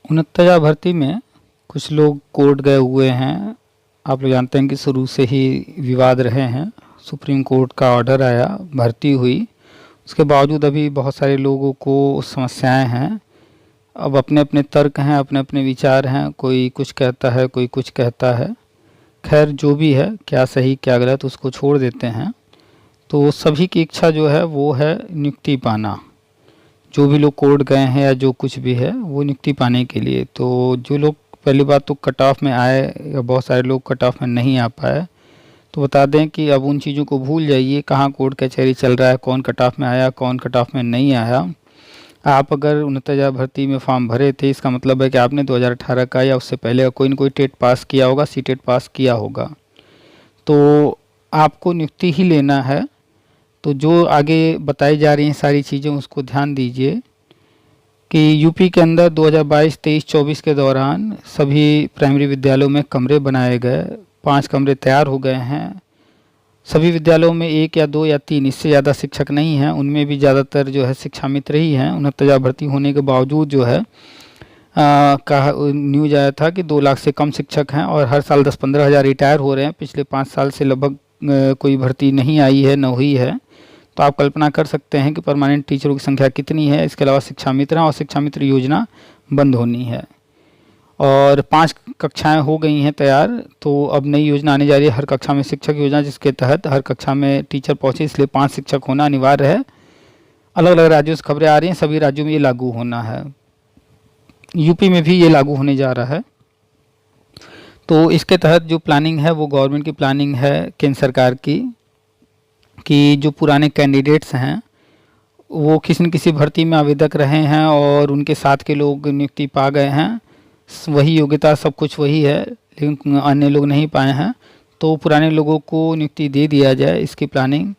उनहत्तर भर्ती में कुछ लोग कोर्ट गए हुए हैं। आप लोग जानते हैं कि शुरू से ही विवाद रहे हैं। सुप्रीम कोर्ट का ऑर्डर आया, भर्ती हुई, उसके बावजूद अभी बहुत सारे लोगों को समस्याएं हैं। अब अपने अपने तर्क हैं, अपने अपने विचार हैं, कोई कुछ कहता है, कोई कुछ कहता है। खैर जो भी है, क्या सही क्या गलत उसको छोड़ देते हैं। तो सभी की इच्छा जो है वो है नियुक्ति पाना। जो भी लोग कोर्ट गए हैं या जो कुछ भी है वो नियुक्ति पाने के लिए। तो जो लोग पहली बात तो कट ऑफ में आए या बहुत सारे लोग कट ऑफ में नहीं आ पाए, तो बता दें कि अब उन चीज़ों को भूल जाइए। कहाँ कोर्ट कचहरी चल रहा है, कौन कट ऑफ में आया, कौन कट ऑफ में नहीं आया। आप अगर 69,000 भर्ती में फॉर्म भरे थे, इसका मतलब है कि आपने 2018 का या उससे पहले का कोई न कोई टेट पास किया होगा, सी टेट पास किया होगा, तो आपको नियुक्ति ही लेना है। तो जो आगे बताई जा रही हैं सारी चीज़ें उसको ध्यान दीजिए कि यूपी के अंदर 2022, 23, 24 के दौरान सभी प्राइमरी विद्यालयों में कमरे बनाए गए। 5 कमरे तैयार हो गए हैं। सभी विद्यालयों में 1 या 2 या 3, इससे ज़्यादा शिक्षक नहीं हैं। उनमें भी ज़्यादातर जो है शिक्षा मित्र ही हैं। 69,000 भर्ती होने के बावजूद जो है कहा न्यूज आया था कि 2 लाख से कम शिक्षक हैं और हर साल 10-15 हज़ार रिटायर हो रहे हैं। पिछले 5 साल से लगभग कोई भर्ती नहीं आई है, न हुई है। तो आप कल्पना कर सकते हैं कि परमानेंट टीचरों की संख्या कितनी है। इसके अलावा शिक्षा मित्र और शिक्षा मित्र योजना बंद होनी है और 5 कक्षाएं हो गई हैं तैयार। तो अब नई योजना आने जा रही है, हर कक्षा में शिक्षक योजना, जिसके तहत हर कक्षा में टीचर पहुंचे, इसलिए 5 शिक्षक होना अनिवार्य है। अलग अलग राज्यों से खबरें आ रही हैं, सभी राज्यों में ये लागू होना है। यूपी में भी ये लागू होने जा रहा है। तो इसके तहत जो प्लानिंग है वो गवर्नमेंट की प्लानिंग है, केंद्र सरकार की, कि जो पुराने कैंडिडेट्स हैं वो किसी न किसी भर्ती में आवेदक रहे हैं और उनके साथ के लोग नियुक्ति पा गए हैं। वही योग्यता, सब कुछ वही है, लेकिन अन्य लोग नहीं पाए हैं। तो पुराने लोगों को नियुक्ति दे दिया जाए, इसकी प्लानिंग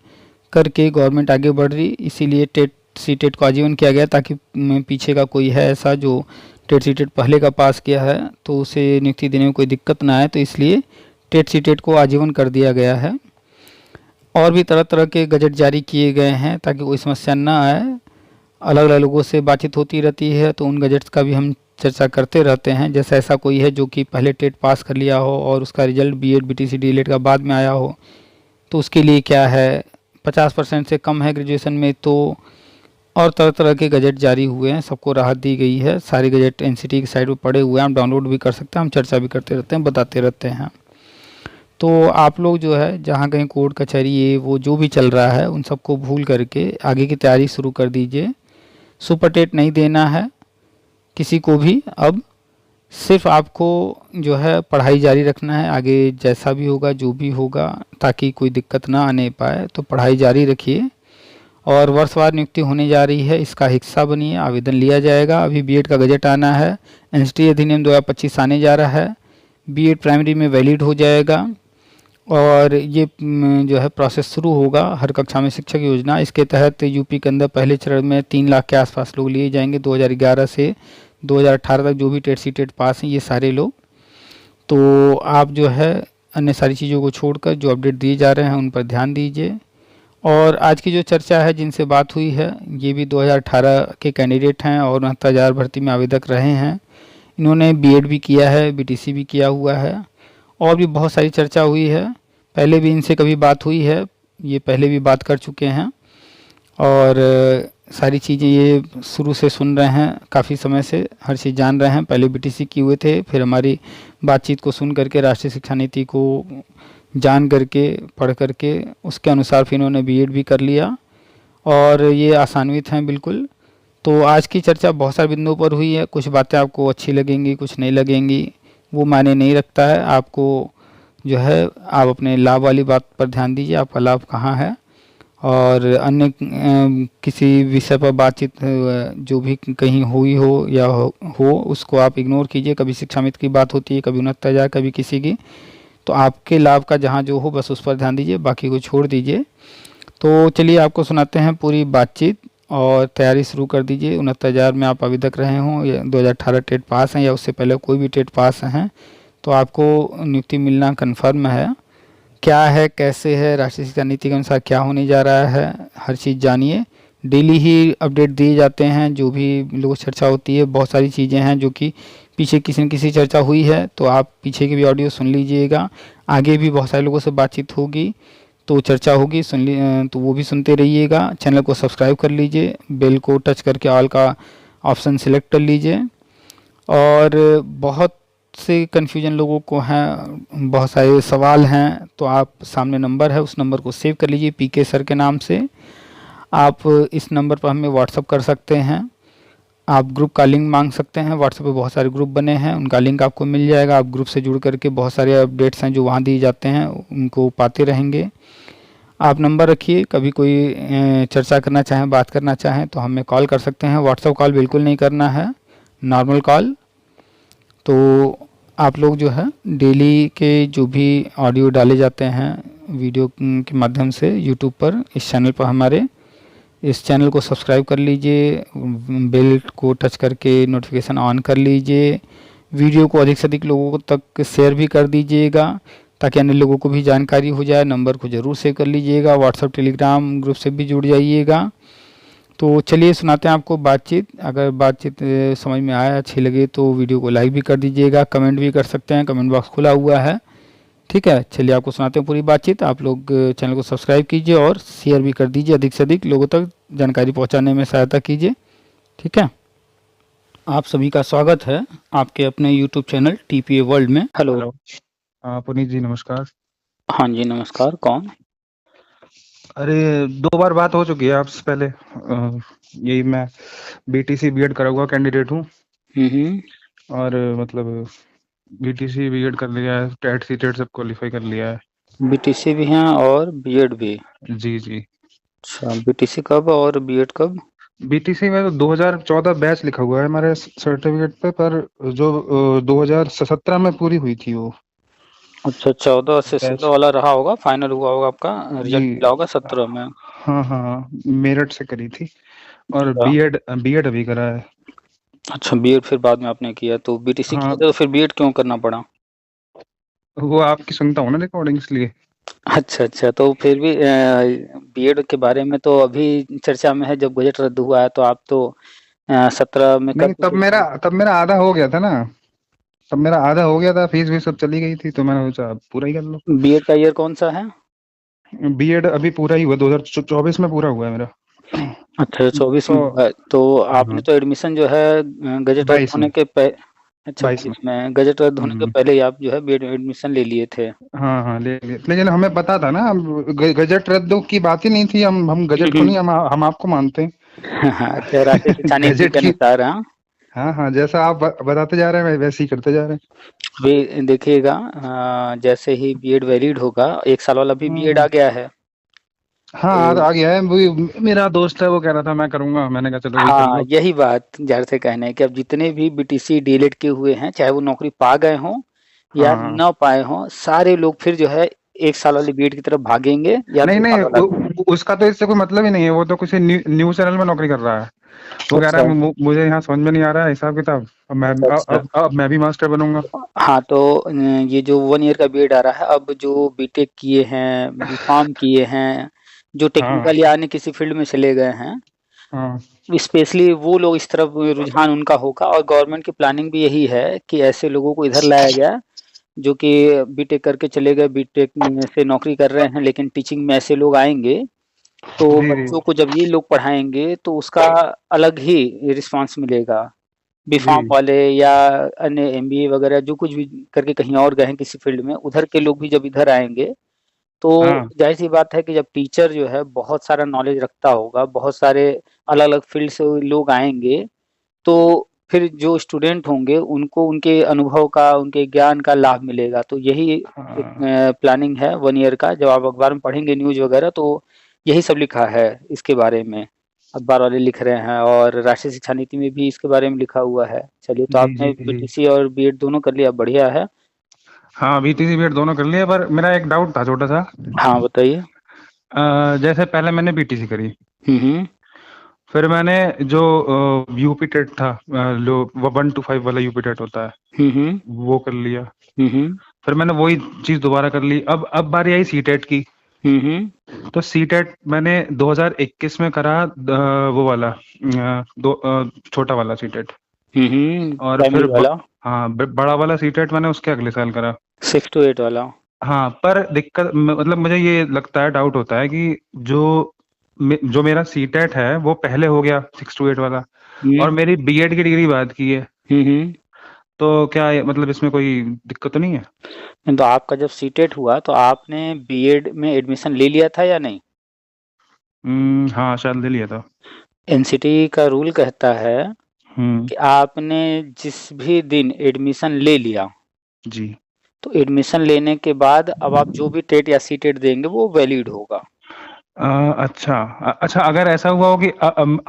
करके गवर्नमेंट आगे बढ़ रही। इसीलिए टेट सी टेट को आजीवन किया गया, ताकि पीछे का कोई है ऐसा जो टेट सी टेट पहले का पास किया है तो उसे नियुक्ति देने में कोई दिक्कत ना आए। तो इसलिए टेट सी टेट को आजीवन कर दिया गया है। और भी तरह तरह के गजट जारी किए गए हैं ताकि कोई समस्या ना आए। अलग अलग लोगों से बातचीत होती रहती है, तो उन गजट्स का भी हम चर्चा करते रहते हैं। जैसे ऐसा कोई है जो कि पहले टेट पास कर लिया हो और उसका रिजल्ट बीएड, बीटीसी, डीएलएड का बाद में आया हो, तो उसके लिए क्या है। 50% से कम है ग्रेजुएशन में, तो और तरह तरह के गजट जारी हुए हैं, सबको राहत दी गई है। सारे गजट एनसीटी की साइट पर पड़े हुए हैं, हम डाउनलोड भी कर सकते हैं, हम चर्चा भी करते रहते हैं, बताते रहते हैं। तो आप लोग जो है जहाँ कहीं कोर्ट कचहरी ये वो जो भी चल रहा है उन सबको भूल करके आगे की तैयारी शुरू कर दीजिए। सुपर टेट नहीं देना है किसी को भी। अब सिर्फ आपको जो है पढ़ाई जारी रखना है, आगे जैसा भी होगा जो भी होगा, ताकि कोई दिक्कत ना आने पाए। तो पढ़ाई जारी रखिए और वर्षवार नियुक्ति होने जा रही है, इसका हिस्सा बनिए, आवेदन लिया जाएगा। अभी बीएड का गजट आना है, एनसीटी अधिनियम 2025 आने जा रहा है, बीएड प्राइमरी में वैलिड हो जाएगा और ये जो है प्रोसेस शुरू होगा। हर कक्षा में शिक्षक योजना, इसके तहत यूपी के अंदर पहले चरण में 3 लाख के आसपास लोग लिए जाएंगे। 2011 से 2018 तक जो भी टेट सी टेट पास हैं ये सारे लोग। तो आप जो है अन्य सारी चीज़ों को छोड़कर जो अपडेट दिए जा रहे हैं उन पर ध्यान दीजिए। और आज की जो चर्चा है, जिनसे बात हुई है, ये भी 2018 के कैंडिडेट हैं और 69,000 भर्ती में आवेदक रहे हैं। इन्होंने बीएड भी किया है, बीटीसी भी किया हुआ है और भी बहुत सारी चर्चा हुई है। पहले भी इनसे कभी बात हुई है, ये पहले भी बात कर चुके हैं और सारी चीज़ें ये शुरू से सुन रहे हैं, काफ़ी समय से हर चीज़ जान रहे हैं। पहले बीटीसी किए हुए थे, फिर हमारी बातचीत को सुन करके, राष्ट्रीय शिक्षा नीति को जान करके, पढ़ करके, उसके अनुसार फिर इन्होंने बीएड भी कर लिया और ये आसान्वित हैं बिल्कुल। तो आज की चर्चा बहुत सारे बिंदुओं पर हुई है। कुछ बातें आपको अच्छी लगेंगी, कुछ नहीं लगेंगी, वो मायने नहीं रखता है। आपको जो है आप अपने लाभ वाली बात पर ध्यान दीजिए, आपका लाभ कहाँ है। और अन्य किसी विषय पर बातचीत जो भी कहीं हुई हो या हो उसको आप इग्नोर कीजिए। कभी शिक्षा मित्र की बात होती है, कभी 69,000, कभी किसी की। तो आपके लाभ का जहाँ जो हो बस उस पर ध्यान दीजिए, बाकी को छोड़ दीजिए। तो चलिए आपको सुनाते हैं पूरी बातचीत और तैयारी शुरू कर दीजिए। 69,000 में आप अभी तक रहे हों या 2018 टेट पास हैं या उससे पहले कोई भी टेट पास हैं, तो आपको नियुक्ति मिलना कन्फर्म है। क्या है, कैसे है, राष्ट्रीय शिक्षा नीति के अनुसार क्या होने जा रहा है, हर चीज़ जानिए। डेली ही अपडेट दिए जाते हैं, जो भी लोग चर्चा होती है, बहुत सारी चीज़ें हैं जो कि पीछे किसी न किसी चर्चा हुई है, तो आप पीछे की भी ऑडियो सुन लीजिएगा। आगे भी बहुत सारे लोगों से बातचीत होगी, तो चर्चा होगी, तो वो भी सुनते रहिएगा। चैनल को सब्सक्राइब कर लीजिए, बेल को टच करके ऑल का ऑप्शन सिलेक्ट कर लीजिए। और बहुत से कन्फ्यूजन लोगों को हैं, बहुत सारे सवाल हैं, तो आप सामने नंबर है, उस नंबर को सेव कर लीजिए, पीके सर के नाम से। आप इस नंबर पर हमें व्हाट्सअप कर सकते हैं, आप ग्रुप का लिंक मांग सकते हैं। व्हाट्सएप पे बहुत सारे ग्रुप बने हैं, उनका लिंक आपको मिल जाएगा। आप ग्रुप से जुड़ करके बहुत सारे अपडेट्स हैं जो वहाँ दिए जाते हैं, उनको पाते रहेंगे। आप नंबर रखिए, कभी कोई चर्चा करना चाहें, बात करना चाहें तो हमें कॉल कर सकते हैं। व्हाट्सएप कॉल बिल्कुल नहीं करना है, नॉर्मल कॉल। तो आप लोग जो है डेली के जो भी ऑडियो डाले जाते हैं वीडियो के माध्यम से यूट्यूब पर, इस चैनल पर हमारे, इस चैनल को सब्सक्राइब कर लीजिए, बेल को टच करके नोटिफिकेशन ऑन कर लीजिए। वीडियो को अधिक से अधिक लोगों तक शेयर भी कर दीजिएगा, ताकि अन्य लोगों को भी जानकारी हो जाए। नंबर को ज़रूर सेव कर लीजिएगा, व्हाट्सएप टेलीग्राम ग्रुप से भी जुड़ जाइएगा। तो चलिए सुनाते हैं आपको बातचीत। अगर बातचीत समझ में आया, अच्छी लगे तो वीडियो को लाइक भी कर दीजिएगा, कमेंट भी कर सकते हैं, कमेंट बॉक्स खुला हुआ है। ठीक है, चलिए आपको सुनाते हैं पूरी बातचीत। आप लोग चैनल को सब्सक्राइब कीजिए और शेयर भी कर दीजिए, अधिक से अधिक लोगों तक जानकारी पहुंचाने में सहायता कीजिए। ठीक है, आप सभी का स्वागत है आपके अपने यूट्यूब चैनल टीपीए वर्ल्ड में। हेलो। पुनीत जी नमस्कार। हाँ जी नमस्कार, कौन? अरे 2 बार बात हो चुकी है आपसे पहले। यही मैं बीटीसी बीएड करा हुआ कैंडिडेट हूँ और मतलब बीटीसी बीएड कर लिया है, टेट सीटेट सब क्वालिफाई कर लिया है। बीटीसी भी हैं और बीएड भी? जी जी। अच्छा, बीटीसी कब और बीएड कब? बीटीसी में तो 2014 बैच लिखा हुआ है हमारे सर्टिफिकेट पे, पर जो 2017 में पूरी हुई थी वो अच्छा, 14 से बैच। 16 वाला रहा होगा, फाइनल हुआ होगा आपका, जी रिजल्ट मिला होगा 17 में। हाँ हाँ, मेरठ से करी थी। और अच्छा। बीएड बीएड अभी करा है। अच्छा, बीएड फिर बाद में आपने किया, तो बीटीसी किया हाँ, था तो फिर बीएड क्यों करना पड़ा? वो आपकी सुनता हूँ ना रिकॉर्डिंग, इसलिए। अच्छा अच्छा, तो फिर भी बीएड के बारे में तो अभी चर्चा में है, जब बजट रद्द हुआ है तो आप तो 17 में कर नहीं, चुके थे। तब मेरा आधा हो गया था ना। तब मेरा आधा हो गया था, फीस भी सब चली गई थी, तो मैंने सोचा अब पूरा ही कर लो। बीएड का ईयर कौन सा है? बीएड अभी पूरा ही हुआ, 2024 में पूरा हुआ है मेरा। अच्छा, 24 तो में हुआ है। तो आपने हाँ, तो एडमिशन जो है गजट रद्द 22 होने में। के अच्छा 22 में। 22 में गजट रद्द होने के हम्म, पहले ही आप जो है बीएड एडमिशन ले लिए थे। हाँ हाँ, ले लिए, लेकिन हमें पता था ना, गजट रद्द की बात ही नहीं थी। हम गजट को नहीं, हम आपको मानते हैं। अच्छा, राष्ट्रीय शिक्षा नीति गजट के की। अनुसार, हाँ। हाँ हाँ, जैसा आप बताते जा रहे हैं वैसे ही करते जा रहे अभी देखिएगा, जैसे ही बीएड वैलिड होगा, 1 साल वाला भी बीएड आ हैं। गया है। हाँ, तो आ गया है। वो मेरा दोस्त है, वो कह रहा था मैं करूंगा, मैंने कहा चलो वही कर हाँ, लो। यही बात ज़ाहिर से कहना है कि अब जितने भी बीटीसी डीएलएड किए हुए हैं, चाहे वो नौकरी पा गए हों या हाँ हाँ। ना पाए हों, सारे लोग फिर जो है 1 साल वाली बीएड की तरफ भागेंगे या नहीं 2 नहीं, साल वाला। उसका तो इससे कोई मतलब ही नहीं है। वो तो किसी न्यूज चैनल में नौकरी कर रहा है। वो कह रहा अच्छा, है मुझे यहाँ समझ में नहीं आ रहा है हिसाब किताब, अच्छा, अच्छा। अब मैं भी मास्टर बनूंगा। हाँ, तो ये जो 1 ईयर का बीएड आ रहा है, अब जो बीटेक किए हैं, बीफार्म किए हैं, जो हाँ टेक्निकल या अन्य किसी फील्ड में चले गए हैं, हाँ। स्पेशली वो लोग इस तरफ रुझान उनका होगा। और गवर्नमेंट की प्लानिंग भी यही है कि ऐसे लोगों को इधर लाया गया, जो कि बीटेक करके चले गए, बीटेक में से नौकरी कर रहे हैं, लेकिन टीचिंग में ऐसे लोग आएँगे, तो जी जी बच्चों को जब ये लोग पढ़ाएँगे तो उसका अलग ही रिस्पॉन्स मिलेगा। जी। बीफार्म वाले या अन्य एमबीए वगैरह जो कुछ भी करके कहीं और गए हैं किसी फील्ड में, उधर के लोग भी जब इधर आएँगे, तो हाँ ज़ाहिर-सी बात है कि जब टीचर जो है बहुत सारा नॉलेज रखता होगा, बहुत सारे अलग-अलग फील्ड से लोग आएँगे, तो फिर जो स्टूडेंट होंगे उनको उनके अनुभव का, उनके ज्ञान का लाभ मिलेगा। तो यही एक हाँ प्लानिंग है 1 ईयर का। जब आप अखबार में पढ़ेंगे न्यूज़ वगैरह, तो यही सब लिखा है इसके बारे में। अखबार वाले लिख रहे हैं और राष्ट्रीय शिक्षा नीति में भी इसके बारे में लिखा हुआ है। चलिए, तो जी आपने जी जी। बीटीसी और बीएड दोनों कर लिया, बढ़िया है। हाँ, बीटीसी बीएड दोनों कर लिए, पर मेरा एक डाउट था छोटा सा। हाँ, बताइए। जैसे पहले मैंने बीटीसी करी, हुँ। फिर मैंने जो यूपी टेट था, जो 1 to 5 वाला यूपी टेट होता है, हुँ, हुँ। वो कर लिया। हुँ, हुँ। फिर मैंने वही चीज दोबारा कर ली। अब बारी आई सीटेट की। तो सीटेट मैंने 2021 में करा, वो वाला छोटा वाला सीटेट। और फिर प्राइमरी वाला हाँ, बड़ा वाला सीटेट मैंने उसके अगले साल करा। 6 to 8 वाला। हाँ, पर दिक्कत मतलब मुझे ये लगता है, डाउट होता है कि जो मेरा सीटेट है वो पहले हो गया 6 to 8 वाला, और मेरी बीएड की डिग्री बाद की है, तो क्या मतलब इसमें कोई दिक्कत तो नहीं है? तो आपका जब सीटेट हुआ तो आपने बीएड में एडमिशन ले लिया था या नहीं? हाँ, शायद ले लिया था। एनसीटी का रूल कहता है हम्म। कि आपने जिस भी दिन एडमिशन ले लिया, जी। तो एडमिशन लेने के बाद अब आप जो भी टेट या सीटेट देंगे वो वैलिड होगा। अच्छा। अच्छा, अगर ऐसा हुआ हो कि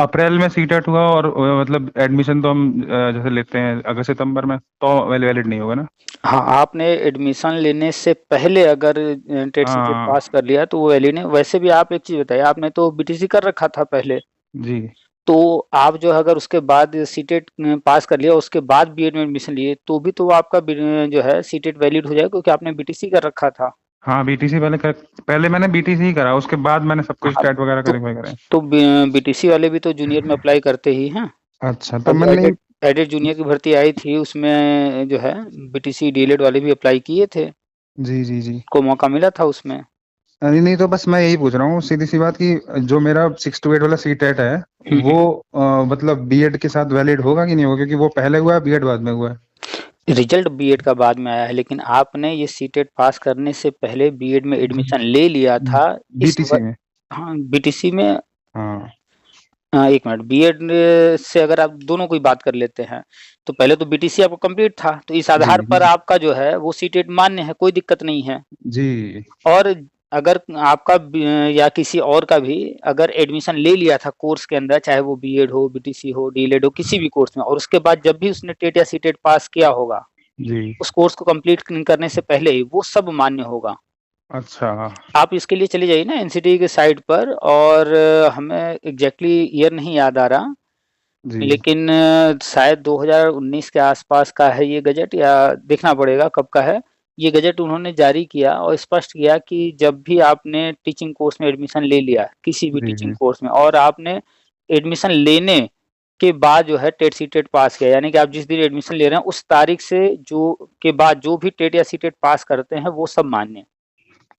अप्रैल में सीटेट हुआ और मतलब एडमिशन तो हम जैसे लेते हैं अगस्त सितंबर में, तो वैलिड नहीं होगा ना? हाँ, आपने एडमिशन लेने से पहले अगर टेट सीटेट हाँ। पास कर लिया तो वो वैलिड नहीं। वैसे भी आप एक चीज़ बताइए, आपने तो बीटीसी कर रखा था पहले, जी। तो आप जो है अगर उसके बाद सीटेट पास कर लिया, उसके बाद बीएड में एडमिशन लिए, तो भी तो आपका जो है सीटेट वैलिड हो जाएगा, क्योंकि आपने बीटीसी कर रखा था। हाँ, बीटीसी पहले मैंने बीटीसी ही करा, उसके बाद मैंने सब कुछ हाँ, स्टैट वगैरह तो क्वालिफाई करे। बीटीसी वाले भी तो जूनियर में अप्लाई करते ही हैं। अच्छा, तब अभी मैंने नहीं। एडेड एडेड जूनियर की भर्ती आई थी, उसमें जो है बीटीसी डीएलएड वाले भी अप्लाई किए थे, जी, जी, जी। को मौका मिला था उसमें। नहीं, नहीं, तो बस मैं यही पूछ रहा हूँ सीधी सी बात, कि जो मेरा 6 to 8 वाला सीटेट है वो मतलब बीएड के साथ वैलिड होगा कि नहीं होगा, क्योंकि वो पहले हुआ है, बीएड बाद में हुआ है। रिजल्ट बीएड का बाद में आया है, लेकिन आपने ये सीटेट पास करने से पहले बीएड में जी। एडमिशन ले लिया था। बीटीसी में। हाँ, बीटीसी में। हाँ। एक मिनट, बीएड से अगर आप दोनों की बात कर लेते हैं, तो पहले तो बीटीसी आपका कंप्लीट था, तो इस जी, आधार पर आपका जो है वो सीटेट मान्य है, कोई दिक्कत नहीं है। जी, और अगर आपका या किसी और का भी अगर एडमिशन ले लिया था कोर्स के अंदर, चाहे वो बीएड हो, बीटीसी हो, डीएलएड हो, किसी भी कोर्स में, और उसके बाद जब भी उसने टेट या सीटेट पास किया होगा, जी। उस कोर्स को कंप्लीट करने से पहले ही वो सब मान्य होगा। अच्छा। आप इसके लिए चले जाइए ना एनसीटी के साइट पर, और हमें एग्जैक्टली ईयर नहीं याद आ रहा, जी, लेकिन शायद 2019 के आसपास का है ये गजट, या देखना पड़ेगा कब का है। ये गजट उन्होंने जारी किया और स्पष्ट किया कि जब भी आपने टीचिंग कोर्स में एडमिशन ले लिया, किसी भी जी, टीचिंग जी, कोर्स में, और आपने एडमिशन लेने के बाद जो है टेट सीटेट पास किया, यानी कि आप जिस दिन एडमिशन ले रहे हैं उस तारीख से जो के बाद जो भी टेट या सीटेट पास करते हैं वो सब मान्य।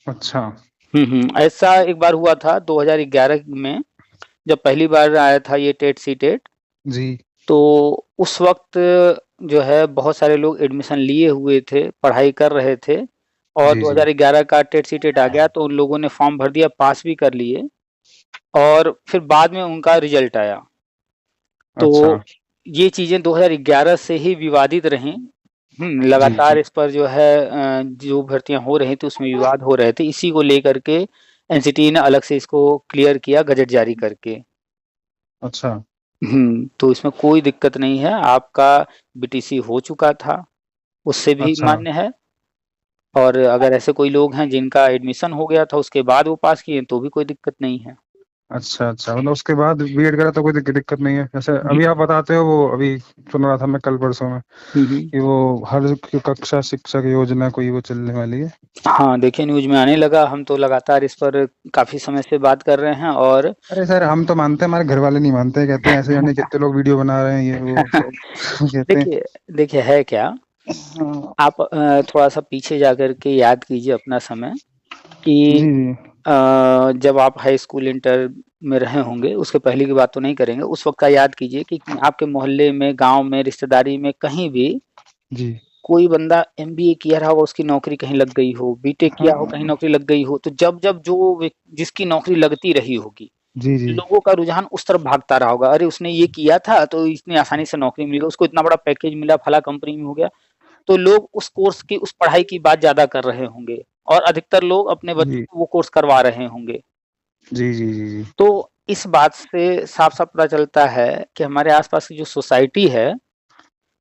अच्छा। ऐसा एक बार हुआ था 2011 में, जब पहली बार आया था ये टेट सीटेट, जी, तो उस वक्त जो है बहुत सारे लोग एडमिशन लिए हुए थे, पढ़ाई कर रहे थे, और जी, जी। 2011 का टेट सीटेट आ गया तो उन लोगों ने फॉर्म भर दिया, पास भी कर लिए, और फिर बाद में उनका रिजल्ट आया। तो अच्छा। ये चीज़ें 2011 से ही विवादित रहीं। जी, लगातार जी। इस पर जो है जो भर्तियां हो रही थी उसमें विवाद हो रहे थे, इसी को लेकर के एनसीटी ने अलग से इसको क्लियर किया गजट जारी करके। अच्छा। तो इसमें कोई दिक्कत नहीं है, आपका बीटीसी हो चुका था, उससे भी अच्छा। मान्य है। और अगर ऐसे कोई लोग हैं जिनका एडमिशन हो गया था उसके बाद वो पास किए, तो भी कोई दिक्कत नहीं है। अच्छा, अच्छा, मतलब उसके बाद बीएड करा तो कोई दिक्कत नहीं है, जैसे हम्म अभी आप बताते हो, वो अभी सुन रहा था मैं कल परसों में हम्म। कि वो हर कक्षा शिक्षक योजना कोई वो चलने वाली है। हाँ, देखिए न्यूज में आने लगा, हम तो लगातार इस पर काफी समय से बात कर रहे हैं, और अरे सर, हम तो मानते हैं, हमारे घर वाले नहीं मानते, कहते हैं ऐसे जाने कितने लोग वीडियो बना रहे हैं, ये वो सब कहते हैं। देखिए देखिए है क्या, हाँ। आप थोड़ा सा पीछे जाकर के याद कीजिए अपना समय, जी, कि जी, जब आप हाई स्कूल इंटर में रहे होंगे, उसके पहले की बात तो नहीं करेंगे, उस वक्त का याद कीजिए कि आपके मोहल्ले में, गांव में, रिश्तेदारी में, कहीं भी जी। कोई बंदा एमबीए किया रहा होगा, उसकी नौकरी कहीं लग गई हो, बीटेक किया हो, कहीं हाँ। नौकरी लग गई हो, तो जब जब जिसकी नौकरी लगती रही होगी, जी, जी, लोगों का रुझान उस तरफ भागता रहा होगा, अरे उसने ये किया था तो इसने आसानी से नौकरी मिल गई, उसको इतना बड़ा पैकेज मिला, फला कंपनी में हो गया, तो लोग उस कोर्स की, उस पढ़ाई की बात ज्यादा कर रहे होंगे, और अधिकतर लोग अपने बच्चों जी, को वो कोर्स करवा रहे होंगे। जी, जी, जी, जी। तो इस बात से साफ साफ पता चलता है कि हमारे आसपास की जो सोसाइटी है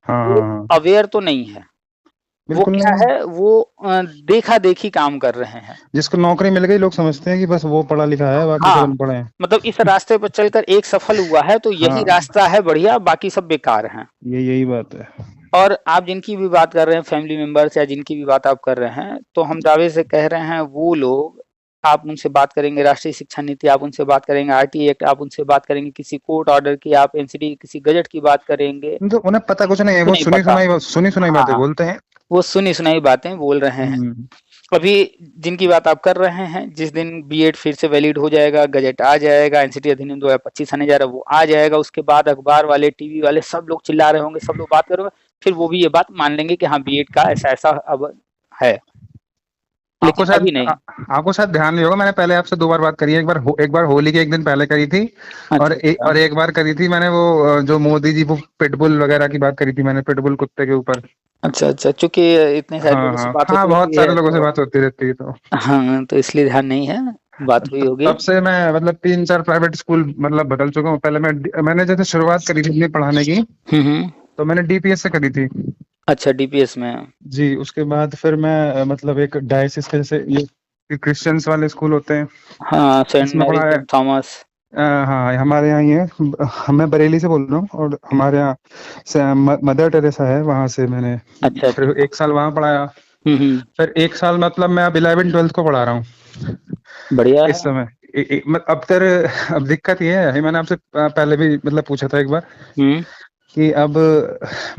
हाँ, वो हाँ, हाँ। अवेयर तो नहीं है। वो बिल्कुल क्या नहीं है। है, वो देखा देखी काम कर रहे हैं। जिसको नौकरी मिल गई, लोग समझते हैं कि बस वो पढ़ा लिखा है, बाकी सब हाँ, अनपढ़ हैं। मतलब इस रास्ते पर चलकर एक सफल हुआ है तो यही हाँ, रास्ता है बढ़िया, बाकी सब बेकार हैं। ये यही बात है। और आप जिनकी भी बात कर रहे हैं, फैमिली मेंबर्स या जिनकी भी बात आप कर रहे हैं, तो हम दावे से कह रहे हैं वो लोग आप उनसे बात करेंगे राष्ट्रीय शिक्षा नीति, आप उनसे बात करेंगे आरटीई एक्ट, आप उनसे बात करेंगे किसी कोर्ट ऑर्डर की, आप एनसीडी किसी गजट की बात करेंगे, तो उन्हें पता कुछ नहीं है, तो वो नहीं पता। सुनी सुनाई बातें हाँ, बोलते हैं। वो सुनी सुनाई बातें बोल रहे हैं। हम्म। अभी जिनकी बात आप कर रहे हैं, जिस दिन बीएड फिर से वैलिड हो जाएगा, गजट आ जाएगा, एनसीटी अधिनियम 2025 आने जा रहा है, वो आ जाएगा, उसके बाद अखबार वाले, टीवी वाले सब लोग चिल्ला रहे होंगे, सब लोग बात करेंगे, फिर वो भी ये बात मान लेंगे कि हाँ बीएड का ऐसा ऐसा अब है, आपको लेकिन शायद अभी नहीं। आपको शायद ध्यान नहीं होगा, मैंने पहले आपसे 2 बार बात करी है। एक बार होली के एक दिन पहले करी थी, अच्छा अच्छा और एक बार करी थी मैंने वो जो मोदी जी, वो पिटबुल वगैरह की बात करी थी मैंने, पिटबुल कुत्ते के ऊपर। अच्छा अच्छा, चूंकि इतने सारे हाँ लोगों से हाँ बात हाँ, होती बहुत रहती सारे है लोगों से तो बात होती रहती है, तो हाँ, तो इसलिए ध्यान नहीं है, बात हुई होगी। तब से मैं मतलब 3-4 प्राइवेट स्कूल मतलब बदल चुका हूँ। पहले मैंने जैसे शुरुआत करी थी अपनी पढ़ाने की, हम्म। तो मैंने डीपीएस से करी थी। अच्छा, डीपीएस में। जी, उसके बाद फिर मैं मतलब एक डायसिस के, जैसे ये क्रिश्चियंस वाले स्कूल होते हैं, हाँ, सेंट इसमें मैरी पढ़ा है। Saint Thomas. हाँ, हमारे यहाँ ही है। मैं बरेली से बोल रहा हूँ, और हमारे यहाँ से मदर टेरेसा है, वहां से मैंने अच्छा फिर अच्छा। 1 साल वहां पढ़ाया। हम्म। फिर 1 साल मतलब मैं अब 11वीं 12वीं को पढ़ा रहा हूँ बढ़िया इस है। समय। अब तर अब दिक्कत ये है, मैंने आपसे पहले भी मतलब पूछा था एक बार, हम्म। कि अब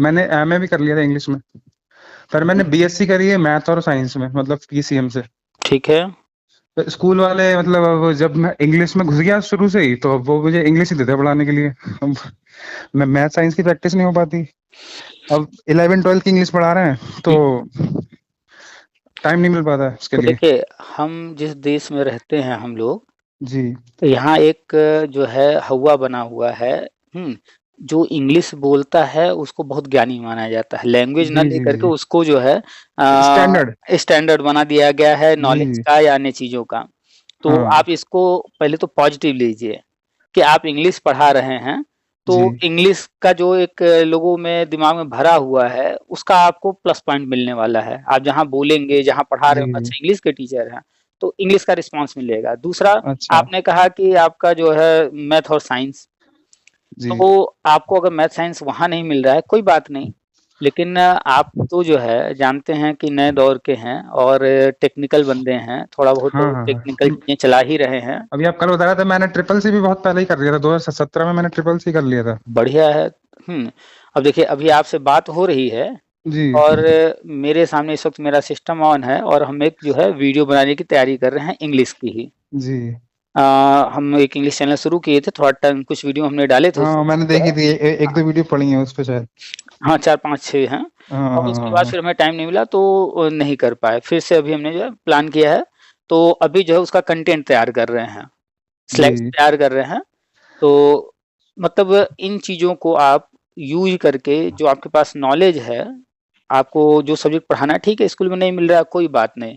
मैंने एमए भी कर लिया था इंग्लिश में, पर मैंने बीएससी करी है मैथ और साइंस में, मतलब पीसीएम से। ठीक है। तो स्कूल वाले मतलब अब जब मैं इंग्लिश में घुस गया शुरू से ही, तो अब वो मुझे इंग्लिश ही देते हैं पढ़ाने के लिए। अब मैं मैथ साइंस की प्रैक्टिस नहीं हो पाती। अब 11 12 की इंग्लिश पढ़ा रहे हैं, तो टाइम नहीं मिल पाता है उसके तो लिए। देखिए, हम जिस देश में रहते हैं हम लोग, जी तो यहाँ एक जो है हवा बना हुआ है। जो इंग्लिश बोलता है उसको बहुत ज्ञानी माना जाता है, लैंग्वेज ना जी जी लेकर के जी, उसको जो है स्टैंडर्ड। स्टैंडर्ड बना दिया गया है नॉलेज जी का या अन्य चीजों का। तो हाँ आप इसको पहले तो पॉजिटिव लीजिए कि आप इंग्लिश पढ़ा रहे हैं, तो जी इंग्लिश का जो एक लोगों में दिमाग में भरा हुआ है उसका आपको प्लस पॉइंट मिलने वाला है। आप जहाँ बोलेंगे, जहाँ पढ़ा रहे जी हो, जी। अच्छा इंग्लिश के टीचर हैं, तो इंग्लिश का रिस्पॉन्स मिलेगा। दूसरा, अच्छा। आपने कहा कि आपका जो है मैथ और साइंस, जी तो आपको अगर मैथ साइंस वहाँ नहीं मिल रहा है कोई बात नहीं, लेकिन आप तो जो है जानते हैं कि नए दौर के हैं और टेक्निकल बंदे हैं, थोड़ा बहुत हाँ तो हाँ हाँ। टेक्निकल चीजें चला ही रहे हैं। अभी आप कल बता रहे थे, मैंने ट्रिपल सी भी बहुत पहले ही कर लिया था, 2017 में मैंने ट्रिपल सी कर लिया था। बढ़िया है। अब देखिए, अभी आपसे बात हो रही है जी और मेरे सामने इस वक्त मेरा सिस्टम ऑन है और हम एक जो है वीडियो बनाने की तैयारी कर रहे हैं इंग्लिश की ही। जी। हम एक इंग्लिश चैनल शुरू किए थे, थोड़ा टाइम कुछ वीडियो हमने डाले थे हाँ, उसमें मैंने जो देखी है। थी, एक दो वीडियो पड़ी हैं उस पे शायद। हाँ, 4-5-6 हैं। हाँ और हाँ उसके हाँ बाद हाँ। फिर हमें टाइम नहीं मिला तो नहीं कर पाए। फिर से अभी हमने जो है प्लान किया है, तो अभी जो है उसका कंटेंट तैयार कर रहे हैं, स्लाइड्स जी तैयार कर रहे हैं। तो मतलब इन चीज़ों को आप यूज़ करके जो आपके पास नॉलेज है, आपको जो सब्जेक्ट पढ़ाना है, ठीक है स्कूल में नहीं मिल रहा है कोई बात नहीं।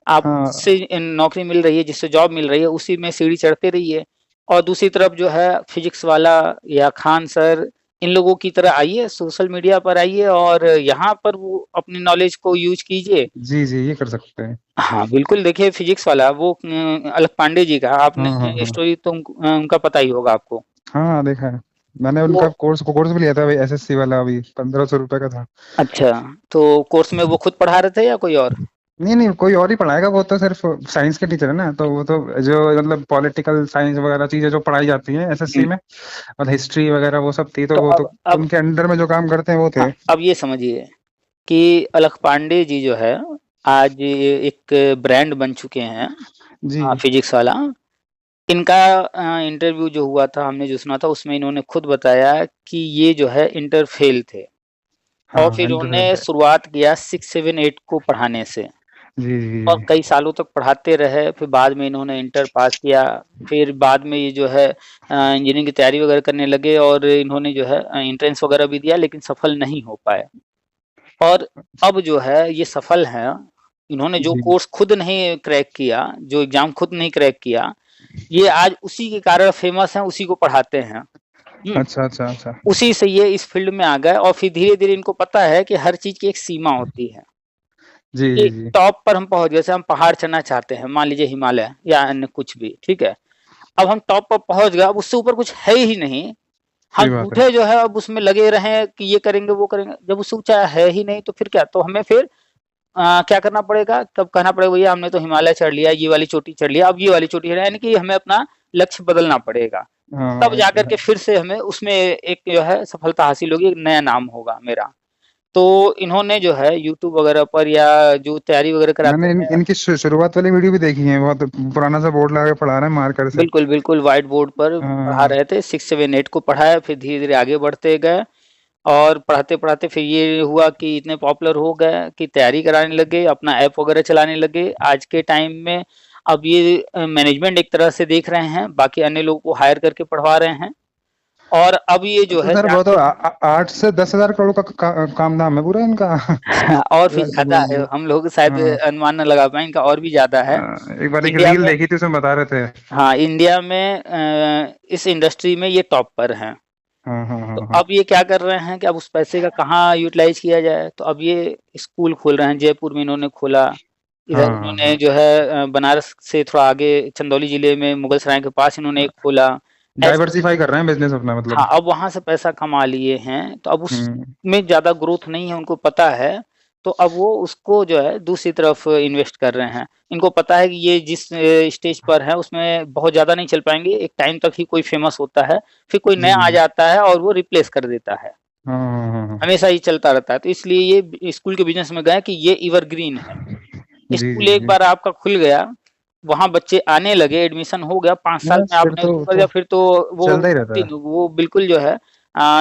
आप हाँ। जिससे नौकरी मिल रही है, जिससे जॉब मिल रही है, उसी में सीढ़ी चढ़ते रहिए। और दूसरी तरफ जो है फिजिक्स वाला या खान सर, इन लोगों की तरह आइए, सोशल मीडिया पर आइए और यहाँ पर वो अपनी नॉलेज को यूज़ कीजिए। जी जी, ये कर सकते हैं। हाँ, बिल्कुल देखिए फिजिक्स वाला वो अलख पांडे जी का हाँ हाँ आपने हाँ स्टोरी तो उनका पता ही होगा आपको। हाँ हाँ, देखा है मैंने वो उनका कोर्स भी लिया था भाई, एसएससी वाला, अभी 1500 रुपए का था। अच्छा, तो कोर्स में वो खुद पढ़ा रहे थे या कोई और? नहीं नहीं, कोई और ही पढ़ाएगा, वो तो सिर्फ साइंस के टीचर है ना, तो वो तो जो मतलब पॉलिटिकल साइंस वगैरह चीजें जो पढ़ाई जाती हैं एसएससी हुँ, में, और हिस्ट्री वगैरह वो सब थी, तो तो वो तो अब उनके अंडर में जो काम करते हैं वो थे। हाँ, अब ये समझिए कि अलख पांडे जी जो है आज ये एक ब्रांड बन चुके हैं, जी फिजिक्स वाला। इनका इंटरव्यू जो हुआ था, हमने जो सुना था उसमें इन्होंने खुद बताया कि ये जो है इंटर फेल थे और हाँ, फिर इंटरफेल उन्होंने थे। शुरुआत किया 6, 7, 8 को पढ़ाने से जी जी और जी। कई सालों तक पढ़ाते रहे। फिर बाद में इन्होंने इंटर पास किया, फिर बाद में ये जो है इंजीनियरिंग की तैयारी वगैरह करने लगे और इन्होंने जो है एंट्रेंस वगैरह भी दिया लेकिन सफल नहीं हो पाए। और अब जो है ये सफल हैं, इन्होंने जो जी। कोर्स खुद नहीं क्रैक किया, जो एग्ज़ाम खुद नहीं क्रैक किया, ये आज उसी के कारण फ़ेमस हैं, उसी को पढ़ाते हैं। हुँ, अच्छा अच्छा अच्छा। उसी से ये इस फ़ील्ड में आ गए और फिर धीरे-धीरे इनको पता है कि हर चीज़ की एक सीमा होती है, जी कि जी जी। टॉप पर हम पहुँच गए, जैसे हम पहाड़ चढ़ना चाहते हैं, मान लीजिए हिमालय या अन्य कुछ भी, ठीक है? अब हम टॉप पर पहुँच गए, अब उससे ऊपर कुछ है ही नहीं, हम सही बात है। झूठे जो है अब उसमें लगे रहें कि ये करेंगे, वो करेंगे, जब उससे ऊँचा है ही नहीं तो फिर क्या? तो हमें फिर क्या करना पड़ेगा, तब कहना पड़ेगा भैया हमने तो हिमालय चढ़ लिया, ये वाली चोटी चढ़ लिया, अब ये वाली चोटी चढ़, यानी कि हमें अपना लक्ष्य बदलना पड़ेगा। तब हाँ ये तो जाकर के है। फिर से हमें उसमें एक जो है सफलता हासिल होगी, एक नया नाम होगा मेरा। तो इन्होंने जो है यूट्यूब वगैरह पर या जो तैयारी वगैरह कराते मैंने हैं, इनकी शुरुआत वाली वीडियो भी देखी है, बहुत पुराना सा बोर्ड लगा के पढ़ा रहे हैं मार्कर से। बिल्कुल बिल्कुल व्हाइट बोर्ड पर पढ़ा हाँ रहे थे, 6 7 8 को पढ़ाया, फिर धीरे धीरे आगे बढ़ते गए और पढ़ाते पढ़ाते फिर ये हुआ कि इतने पॉपुलर हो गए कि तैयारी कराने लगे, अपना ऐप वगैरह चलाने लगे। आज के टाइम में अब ये मैनेजमेंट एक तरह से देख रहे हैं, बाकी अन्य लोगों को हायर करके पढ़वा रहे हैं। और अब ये जो तो है सर वो तो जानते 8 से 10 हजार करोड़ का काम धाम है पूरा इनका। हैं और भी ज्यादा है, हम लोग शायद हाँ अनुमान न लगा पाए, इनका और भी ज्यादा है। एक बार एक इंडिया रील में, देखी थी उसमें बता रहे थे। हाँ इंडिया में इस इंडस्ट्री में ये टॉप पर हैं। हाँ हाँ तो हाँ हाँ अब ये क्या कर रहे हैं कि अब उस पैसे का कहाँ यूटिलाइज किया जाए, तो अब ये स्कूल खोल रहे हैं, जयपुर में इन्होंने खोला, हाँ इधर हाँ इन्होंने हाँ। जो है बनारस से थोड़ा आगे चंदौली जिले में मुगल सराय के पास इन्होंने एक खोला। ऐसे डाइवर्सिफाई कर रहे हैं बिजनेस अपना हाँ, मतलब। अब वहां से पैसा कमा लिए हैं, तो अब हम्म उसमें ज्यादा ग्रोथ नहीं है, उनको पता है। तो अब वो उसको जो है दूसरी तरफ इन्वेस्ट कर रहे हैं। इनको पता है कि ये जिस स्टेज पर है उसमें बहुत ज्यादा नहीं चल पाएंगे, एक टाइम तक ही कोई फेमस होता है, फिर कोई जी नया आ जाता है और वो रिप्लेस कर देता है, हाँ हाँ हाँ हाँ। हमेशा ही चलता रहता है। तो इसलिए ये स्कूल के बिजनेस में गए कि ये एवरग्रीन है। जी स्कूल जी एक जी। बार आपका खुल गया, वहां बच्चे आने लगे, एडमिशन हो गया, 5 साल बस में फिर आपने उसको कर तो दिया, फिर तो वो चलता ही रहता है। वो बिल्कुल जो है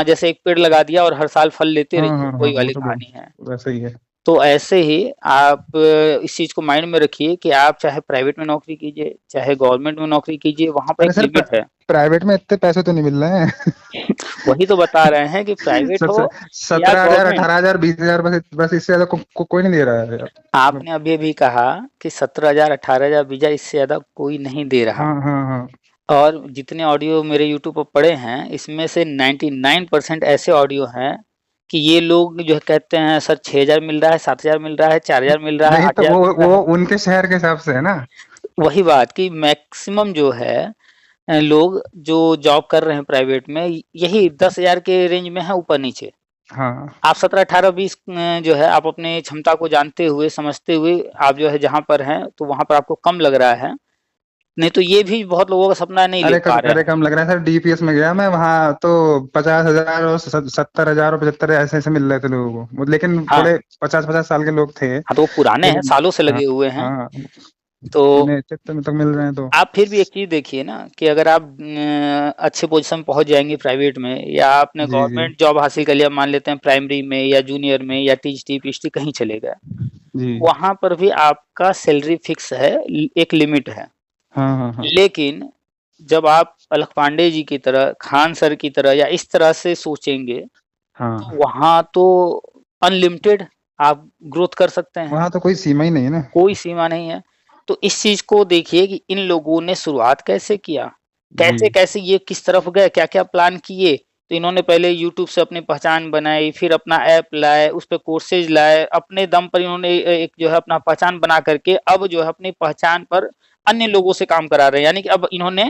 जैसे एक पेड़ लगा दिया और हर साल फल लेते हाँ रहिए, हाँ हाँ वही वो वाली तो कहानी है। वैसे ही है। तो ऐसे ही आप इस चीज को माइंड में रखिए कि आप चाहे प्राइवेट में नौकरी कीजिए, चाहे गवर्नमेंट में नौकरी कीजिए, वहां पर अरे एक सर लिमिट है। प्राइवेट में इतने पैसे तो नहीं मिल रहे हैं। वही तो बता रहे हैं कि प्राइवेट हो सबसे या 17 हजार गवर्नमेंट। 18 हजार 20 हजार, बस इससे ज्यादा कोई नहीं दे रहा है यार। आपने अभी अभी कहा कि 17,000 18,000 बीजा, इससे ज्यादा कोई नहीं दे रहा। हाँ हाँ हाँ। और जितने ऑडियो मेरे यूट्यूब पर पड़े हैं, इसमें से 99% ऐसे ऑडियो हैं कि ये लोग जो कहते हैं सर 6,000 मिल रहा है, 7,000 मिल रहा है, 4,000 मिल रहा है, नहीं तो 8,000 मिल रहा वो है। उनके शहर के हिसाब से है ना। वही बात कि मैक्सिमम जो है लोग जो जॉब कर रहे हैं प्राइवेट में, यही 10,000 के रेंज में है, ऊपर नीचे। हाँ आप 17 18 20 जो है आप अपने क्षमता को जानते हुए समझते हुए आप जो है जहाँ पर हैं, तो वहां पर आपको कम लग रहा है। नहीं तो ये भी बहुत लोगों का सपना नहीं ले पा रहे अरे हैं। कम लग रहा है सर, डीपीएस में गया मैं वहाँ तो 50 हजार और 70 हजार और 75 ऐसे ऐसे मिल रहे थे लोगों को, लेकिन हाँ थोड़े 50 50 साल के लोग थे हाँ, तो वो पुराने हैं, लेकिन। सालों से हाँ लगे हुए हैं। हाँ। तो इन्हें इतने तक मिल रहे हैं तो। आप फिर भी एक चीज देखिए ना कि अगर आप अच्छे पोजीशन में पहुंच जाएंगे प्राइवेट में, या आपने जी जी गवर्नमेंट जॉब हासिल कर लिया, मान लेते हैं प्राइमरी में या जूनियर में या टीजीटी पीएचडी कहीं चले गए, जी। वहां पर भी आपका सैलरी फिक्स है, एक लिमिट है। हाँ हाँ हाँ लेकिन जब आप अलख पांडे जी की तरह, खान सर की तरह या इस तरह से सोचेंगे, तो हाँ। वहां तो अनलिमिटेड आप ग्रोथ कर सकते हैं, वहाँ तो कोई सीमा ही नहीं है ना। कोई सीमा नहीं है। तो इस चीज को देखिए कि इन लोगों ने शुरुआत कैसे किया, जी कैसे कैसे ये किस तरफ गए, क्या क्या प्लान किए। तो इन्होंने पहले यूट्यूब से अपनी पहचान बनाई, फिर अपना ऐप लाए, उस पर कोर्सेज लाए, अपने दम पर इन्होंने एक जो है अपना पहचान बना करके अब जो है अपनी पहचान पर अन्य लोगों से काम करा रहे हैं। यानी कि अब इन्होंने,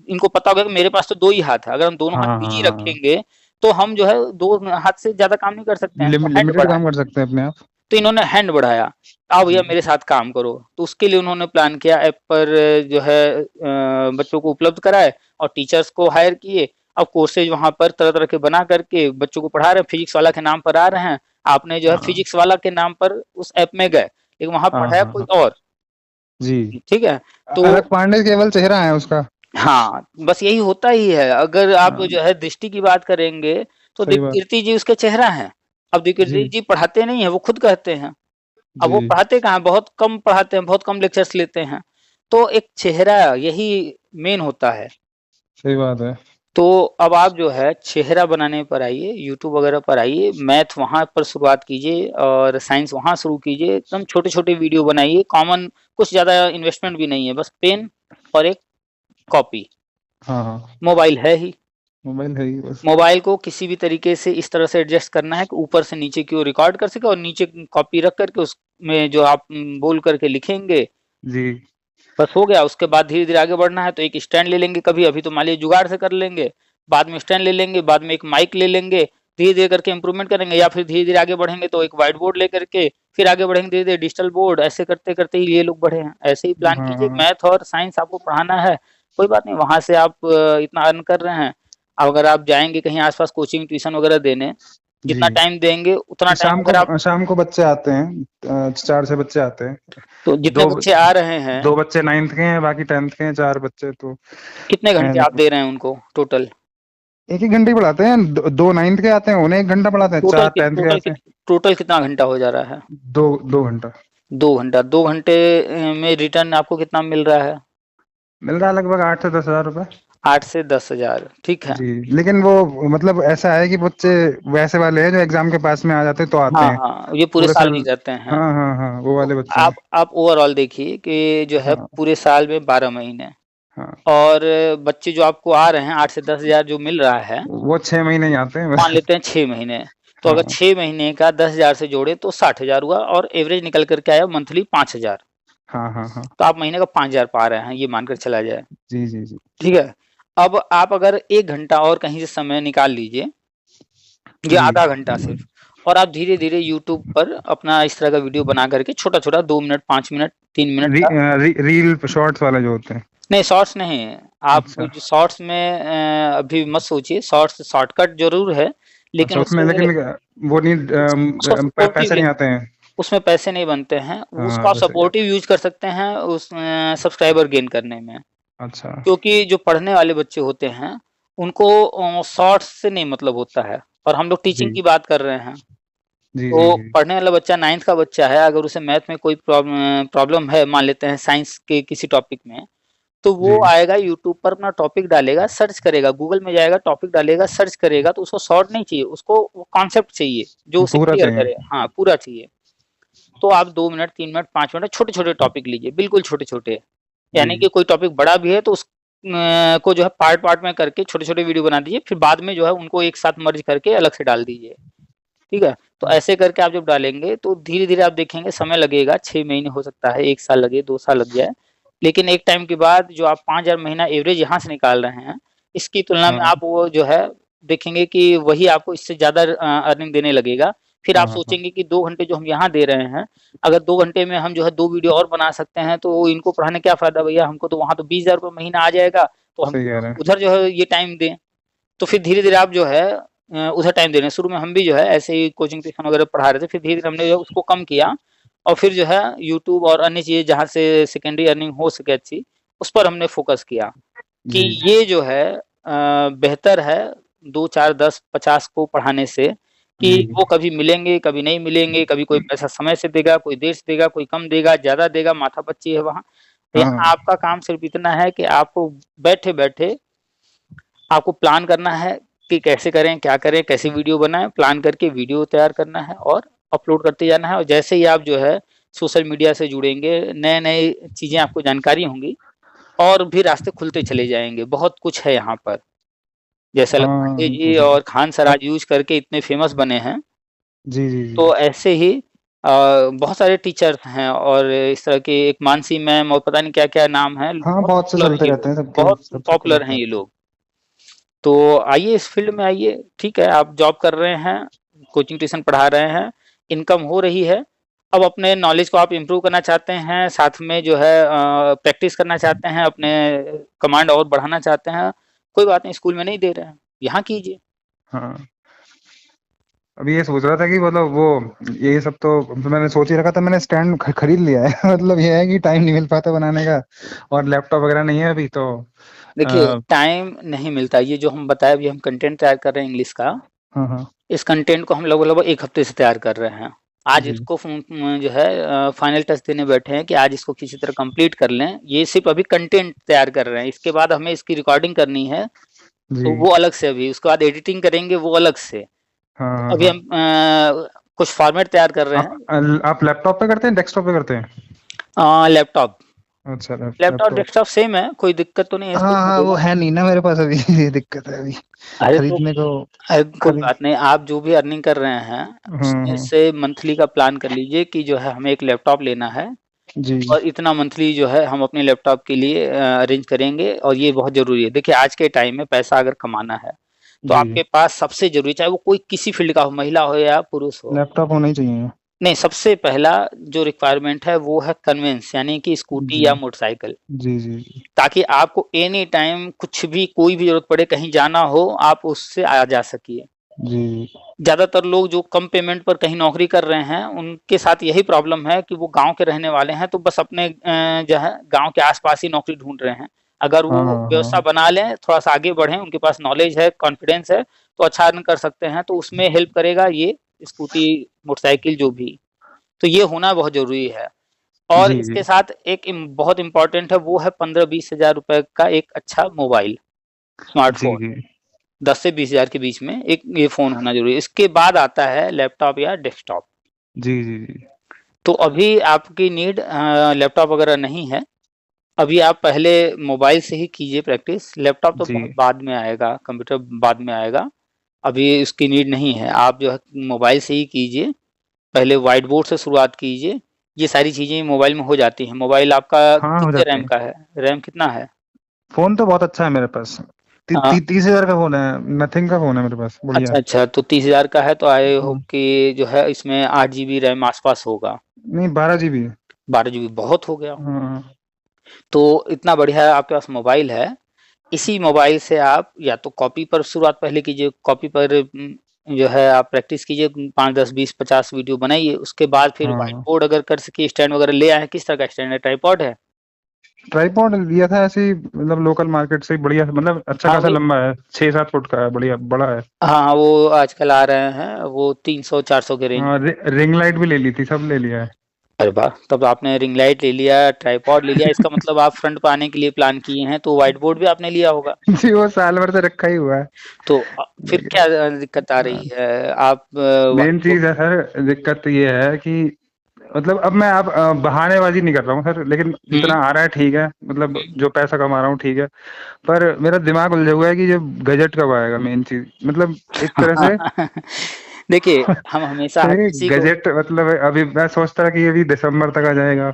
इनको पता होगा कि मेरे पास तो 2 ही हाथ है, अगर हम दोनों हाँ हाथ हाँ बिजी हाँ। रखेंगे तो हम जो है 2 हाथ से ज्यादा काम नहीं कर सकते हैं, तो हैंड लिमिटेड बढ़ाए। काम कर सकते हैं अपने आप। तो इन्होंने हैंड बढ़ाया, आओ भैया जी मेरे साथ काम करो। तो उसके लिए उन्होंने प्लान किया, ऐप पर जो है बच्चों को उपलब्ध कराए और टीचर्स को हायर किए। अब कोर्सेज वहां पर तरह तरह के बना करके बच्चों को पढ़ा रहे हैं, फिजिक्स वाला के नाम पर आ रहे हैं। आपने जो है हाँ फिजिक्स वाला के नाम पर उस ऐप में गए, लेकिन वहां हाँ पढ़ाया हाँ कोई हाँ। और। जी। ठीक है। तो अलग पांडे केवल चेहरा है उसका। हाँ, बस यही होता ही है। अगर आप हाँ जो है दृष्टि की बात करेंगे तो सही बात। दीपकीर्ति जी उसके चेहरा हैं। अब दीपकीर्ति जी जी पढ़ाते नहीं है, वो खुद कहते हैं। अब वो जी पढ़ाते कहाँ हैं, बहुत कम पढ़ाते हैं, बहुत कम लेक्चर्स लेते हैं। तो एक चेहरा यही मेन होता है। सही बात है। तो अब आप जो है चेहरा बनाने पर आइए, यूट्यूब वगैरह पर आइए, मैथ वहाँ पर शुरुआत कीजिए और साइंस वहाँ शुरू कीजिए। एकदम छोटे-छोटे वीडियो बनाइए, कॉमन, कुछ ज़्यादा इन्वेस्टमेंट भी नहीं है, बस पेन और एक कॉपी, हाँ हाँ। मोबाइल है ही। मोबाइल है ही बस। मोबाइल को किसी भी तरीके से इस तरह से एडजस्ट करना है कि ऊपर से नीचे की ओर रिकॉर्ड कर सके और नीचे कॉपी रख करके उसमें जो आप बोल करके लिखेंगे, जी बस हो गया। उसके बाद धीरे-धीरे आगे बढ़ना है तो एक स्टैंड ले लेंगे कभी, अभी तो मान लीजिए जुगाड़ से कर लेंगे, बाद में स्टैंड ले लेंगे, बाद में एक माइक ले लेंगे, धीरे धीरे करके इम्प्रूवमेंट करेंगे, या फिर धीरे धीरे आगे बढ़ेंगे तो एक व्हाइट बोर्ड लेकर के फिर आगे बढ़ेंगे धीरे धीरे डिजिटल बोर्ड, ऐसे करते करते ही ये लोग बढ़े हैं। ऐसे ही प्लान कीजिए, हाँ मैथ और साइंस आपको पढ़ाना है, कोई बात नहीं, वहां से आप इतना अर्न कर रहे हैं। अब अगर आप जाएंगे कहीं आसपास कोचिंग ट्यूशन वगैरह देने, जितना जी। टाइम देंगे उतना टाइम शाम अगर आप, को शाम को बच्चे आते हैं, 4 से बच्चे आते हैं। तो जितने दो बच्चे आ रहे हैं, 2 बच्चे 9th के हैं, बाकी 10th के हैं, 4 बच्चे तो कितने हैं घंटे आप नहीं। दे रहे हैं उनको टोटल? एक ही घंटे पढ़ाते हैं, 2 9th के आते हैं, उन्हें 1 घंटा पढ़ाते हैं, टोटल 4 10th के आते हैं। टोटल कितना घंटा हो जा रहा है? 2 घंटा 2 घंटा। 2 घंटे में रिटर्न आपको कितना मिल रहा है? मिल रहा है लगभग 8 से 10 हजार रुपए। 8 से 10 हजार, ठीक है। जी, लेकिन वो मतलब ऐसा है कि बच्चे वैसे वाले हैं जो एग्जाम के पास में आ जाते हैं तो आते हाँ हैं हाँ, ये पूरे पूरे साल साल। नहीं रहते हैं। हाँ हाँ हाँ, वो तो वाले बच्चे हैं। आप ओवरऑल देखिए कि जो है हाँ पूरे साल में 12 महीने, हाँ, और बच्चे जो आपको आ रहे हैं 8 से 10 हजार जो मिल रहा है, वो 6 महीने ही आते हैं मान बस। लेते हैं 6 महीने। तो अगर हाँ 6 महीने का 10 हजार से जोड़े तो 60 हजार हुआ, और एवरेज निकल करके आया मंथली 5 हजार। हाँ हाँ हाँ। तो आप महीने का 5 हजार पा रहे हैं, ये मानकर चला जाए, जी जी जी। ठीक है। अब आप अगर 1 घंटा और कहीं से समय निकाल लीजिए, ये जी आधा घंटा सिर्फ, और आप धीरे धीरे यूट्यूब पर अपना इस तरह का वीडियो बना करके छोटा छोटा 2 मिनट 5 मिनट 3 मिनट का, रील शॉर्ट्स वाले जो होते हैं। नहीं शॉर्ट्स नहीं, आप अच्छा। जो शॉर्ट्स में अभी मत सोचिए, शॉर्ट्स शॉर्टकट जरूर है, अच्छा, लेकिन उसमें उससे लेकिन वो नहीं, उसको पैसे सपोर्टिव, नहीं आते हैं। उसमें पैसे नहीं बनते हैं, उसको हाँ आप वैसे ही। सपोर्टिव यूज कर सकते हैं उस सब्सक्राइबर गेन करने में। अच्छा। क्योंकि जो पढ़ने वाले बच्चे होते हैं उनको शॉर्ट्स से नहीं मतलब होता है, और हम लोग टीचिंग जी की बात कर रहे हैं। जी जी तो जी। पढ़ने वाला बच्चा 9th का बच्चा है, अगर उसे मैथ में कोई प्रॉब्लम है, मान लेते हैं साइंस के किसी टॉपिक में, तो वो जी, आएगा यूट्यूब पर अपना टॉपिक डालेगा, सर्च करेगा, गूगल में जाएगा, टॉपिक डालेगा, सर्च करेगा, तो उसको शॉर्ट नहीं चाहिए, उसको वो कॉन्सेप्ट चाहिए जो उसे पूरा क्लियर चाहिए। करे, हाँ पूरा चाहिए। तो आप 2 मिनट 3 मिनट 5 मिनट छोटे छोटे टॉपिक लीजिए, बिल्कुल छोटे छोटे, जी। यानी कि कोई टॉपिक बड़ा भी है तो उस को जो है पार्ट पार्ट में करके छोटे छोटे वीडियो बना दीजिए, फिर बाद में जो है उनको एक साथ मर्ज करके अलग से डाल दीजिए, ठीक है। तो ऐसे करके आप जब डालेंगे तो धीरे धीरे आप देखेंगे समय लगेगा, 6 महीने हो सकता है, 1 साल लगे, 2 साल लग जाए, लेकिन एक टाइम के बाद जो आप 5 हजार महीना एवरेज यहाँ से निकाल रहे हैं, इसकी तुलना में हाँ आप वो जो है देखेंगे कि वही आपको इससे ज्यादा अर्निंग देने लगेगा। फिर आप हाँ हाँ। सोचेंगे कि 2 घंटे जो हम यहाँ दे रहे हैं, अगर 2 घंटे में हम जो है 2 वीडियो और बना सकते हैं तो इनको पढ़ाने क्या फायदा भैया, हमको तो वहां तो 20 हजार रुपये महीना आ जाएगा, तो हम सही कह रहे हैं। उधर जो है ये टाइम दें। तो फिर धीरे धीरे आप जो है उधर टाइम दे रहे हैं। शुरू में हम भी जो है ऐसे ही कोचिंग ट्यूशन वगैरह पढ़ा रहे थे, फिर धीरे धीरे हमने जो है उसको कम किया, और फिर जो है यूट्यूब और अन्य चीज़ें जहाँ से सेकेंडरी अर्निंग हो सके अच्छी, उस पर हमने फोकस किया कि जी। ये जो है बेहतर है 2 4 10 50 को पढ़ाने से, कि जी। वो कभी मिलेंगे कभी नहीं मिलेंगे, कभी कोई पैसा समय से देगा, कोई देर से देगा, कोई कम देगा, ज़्यादा देगा, माथापच्ची है वहाँ। यहाँ हाँ आपका काम सिर्फ इतना है कि आपको बैठे बैठे आपको प्लान करना है कि कैसे करें, क्या करें, कैसे वीडियो बनाएं, प्लान करके वीडियो तैयार करना है और अपलोड करते जाना है। और जैसे ही आप जो है सोशल मीडिया से जुड़ेंगे, नए नए चीज़ें आपको जानकारी होंगी, और भी रास्ते खुलते चले जाएंगे। बहुत कुछ है यहाँ पर, जैसे अलग पांडे हाँ। जी और खान सराज यूज करके इतने फेमस बने हैं, जी जी जी। तो ऐसे ही बहुत सारे टीचर्स हैं, और इस तरह के एक मानसी मैम और पता नहीं क्या क्या नाम है, हाँ, बहुत बहुत से पॉपुलर हैं चलते ये रहते लोग, हैं, सबके बहुत सब सबके पॉपुलर हैं लगते ये हैं। लोग। तो आइए इस फील्ड में आइए, ठीक है, आप जॉब कर रहे हैं, कोचिंग ट्यूशन पढ़ा रहे हैं, इनकम हो रही है, अब अपने नॉलेज को आप इम्प्रूव करना चाहते हैं, साथ में जो है प्रैक्टिस करना चाहते हैं, अपने कमांड और बढ़ाना चाहते हैं, कोई बात नहीं, स्कूल में नहीं दे रहे हैं, यहाँ कीजिए। हाँ, अभी ये सोच रहा था कि मतलब वो ये सब तो मैंने सोच ही रखा था, मैंने स्टैंड खरीद लिया है। मतलब ये है कि टाइम नहीं मिल पाता बनाने का, और लैपटॉप वगैरह नहीं है अभी तो। देखिए आ, टाइम नहीं मिलता, ये जो हम बताए अभी हम कंटेंट तैयार कर रहे हैं इंग्लिश का, हाँ हाँ। इस कंटेंट को हम लगभग लगभग 1 हफ्ते से तैयार कर रहे हैं। आज जी। इसको जो है फाइनल टच देने बैठे हैं कि आज इसको किसी तरह कंप्लीट कर लें। ये सिर्फ अभी कंटेंट तैयार कर रहे हैं, इसके बाद हमें इसकी रिकॉर्डिंग करनी है, जी। तो वो अलग से, अभी उसके बाद एडिटिंग करेंगे वो अलग से। हाँ तो हाँ अभी हाँ। हम कुछ फॉर्मेट तैयार कर रहे हैं। आप लैपटॉप पे करते हैं, डेस्कटॉप पे करते हैं? लैपटॉप, अच्छा, लैपटॉप लैपटॉप। डेस्कटॉप सेम है, कोई दिक्कत तो नहीं है, हाँ सेम हाँ, वो लगेगा। है नहीं ना मेरे पास अभी। ये दिक्कत है अभी अरे तो खरीदने को। कोई खरीद। बात नहीं, आप जो भी अर्निंग कर रहे हैं उसमें हाँ। से मंथली का प्लान कर लीजिए कि जो है हमें एक लैपटॉप लेना है, जी। और इतना मंथली जो है हम अपने लैपटॉप के लिए अरेंज करेंगे, और ये बहुत ज़रूरी है। देखिए आज के टाइम में पैसा अगर कमाना है तो जी आपके पास सबसे जरूरी, चाहे वो कोई किसी फील्ड का हो, महिला हो या पुरुष हो, लैपटॉप होना ही चाहिए। नहीं, सबसे पहला जो रिक्वायरमेंट है वो है कन्वेंस, यानी कि स्कूटी जी या मोटरसाइकिल, जी जी जी ताकि आपको एनी टाइम कुछ भी कोई भी जरूरत पड़े, कहीं जाना हो, आप उससे आ जा सकिए। जी ज्यादातर लोग जो कम पेमेंट पर कहीं नौकरी कर रहे हैं, उनके साथ यही प्रॉब्लम है कि वो गांव के रहने वाले हैं, तो बस अपने जो है गांव के आसपास ही नौकरी ढूंढ रहे हैं। अगर हाँ वो हाँ व्यवसाय हाँ बना लें, थोड़ा सा आगे बढ़े, उनके पास नॉलेज है, कॉन्फिडेंस है, तो अच्छा अर्न कर सकते हैं। तो उसमें हेल्प करेगा ये स्कूटी, मोटरसाइकिल जो भी, तो ये होना बहुत जरूरी है। और जी इसके साथ एक बहुत इंपॉर्टेंट है, वो है 15-20 हजार रुपए का एक अच्छा मोबाइल, जी स्मार्टफोन, जी 10 से 20 हजार के बीच में एक ये फोन होना जरूरी है। इसके बाद आता है लैपटॉप या डेस्कटॉप। जी जी जी तो अभी आपकी नीड लैपटॉप वगैरह नहीं है, अभी आप पहले मोबाइल से ही कीजिए प्रैक्टिस, लैपटॉप तो जी बहुत बाद में आएगा, कंप्यूटर बाद में आएगा, अभी उसकी नीड नहीं है। आप जो है मोबाइल से ही कीजिए, पहले व्हाइट बोर्ड से शुरुआत कीजिए, ये सारी चीजें मोबाइल में हो जाती हैं। मोबाइल आपका हाँ हो कितने जाती रैम है। का है, रैम कितना है? फोन तो बहुत अच्छा है मेरे पास। 30,000 का फोन है, नथिंग का फोन है मेरे पास, बढ़िया। अच्छा अच्छा, तो 30 हजार का है, तो आई होप हाँ, कि जो है इसमें 8 GB रैम आसपास होगा। नहीं 12 GB है। 12 GB बहुत हो गया। हाँ तो इतना बढ़िया आपके पास मोबाइल है, इसी मोबाइल से आप या तो कॉपी पर शुरुआत पहले कीजिए, कॉपी पर जो है आप प्रैक्टिस कीजिए, 5, 10, 20, 50 वीडियो बनाइए, उसके बाद फिर व्हाइट हाँ बोर्ड अगर कर सके, स्टैंड वगैरह ले आए, किस तरह का स्टैंड है, ट्राइपॉड है? ट्राइपॉड लिया था ऐसे ही, मतलब लोकल मार्केट से ही, बढ़िया, मतलब अच्छा हाँ खासा वही, लंबा है, 6-7 फुट का है, बढ़िया बड़ा है। हाँ वो आजकल आ रहे हैं, वो 300-400 के रेंज। हाँ रिंग लाइट भी ले ली थी, सब ले लिया है। अरे वाह, तब आपने रिंग लाइट ले लिया, ट्राइपॉड ले लिया, इसका मतलब आप फ्रंट पर आने के लिए प्लान किए हैं, तो व्हाइट बोर्ड भी आपने लिया होगा। जी वो साल भर से रखा ही हुआ है। तो फिर लेकिन क्या दिक्कत आ रही है? आप मेन व्हाइट बोर्ड, चीज है सर, दिक्कत ये है कि मतलब अब मैं आप बहानेबाजी नहीं कर रहा हूँ सर, लेकिन जितना आ रहा है ठीक है, मतलब जो पैसा कमा रहा हूँ ठीक है, पर मेरा दिमाग उलझा हुआ है कि ये बजट कब आएगा, मेन चीज मतलब एक तरह से। देखिए, हम हमेशा हर ये किसी को, गजट मतलब अभी मैं सोचता कि अभी दिसंबर तक आ जाएगा,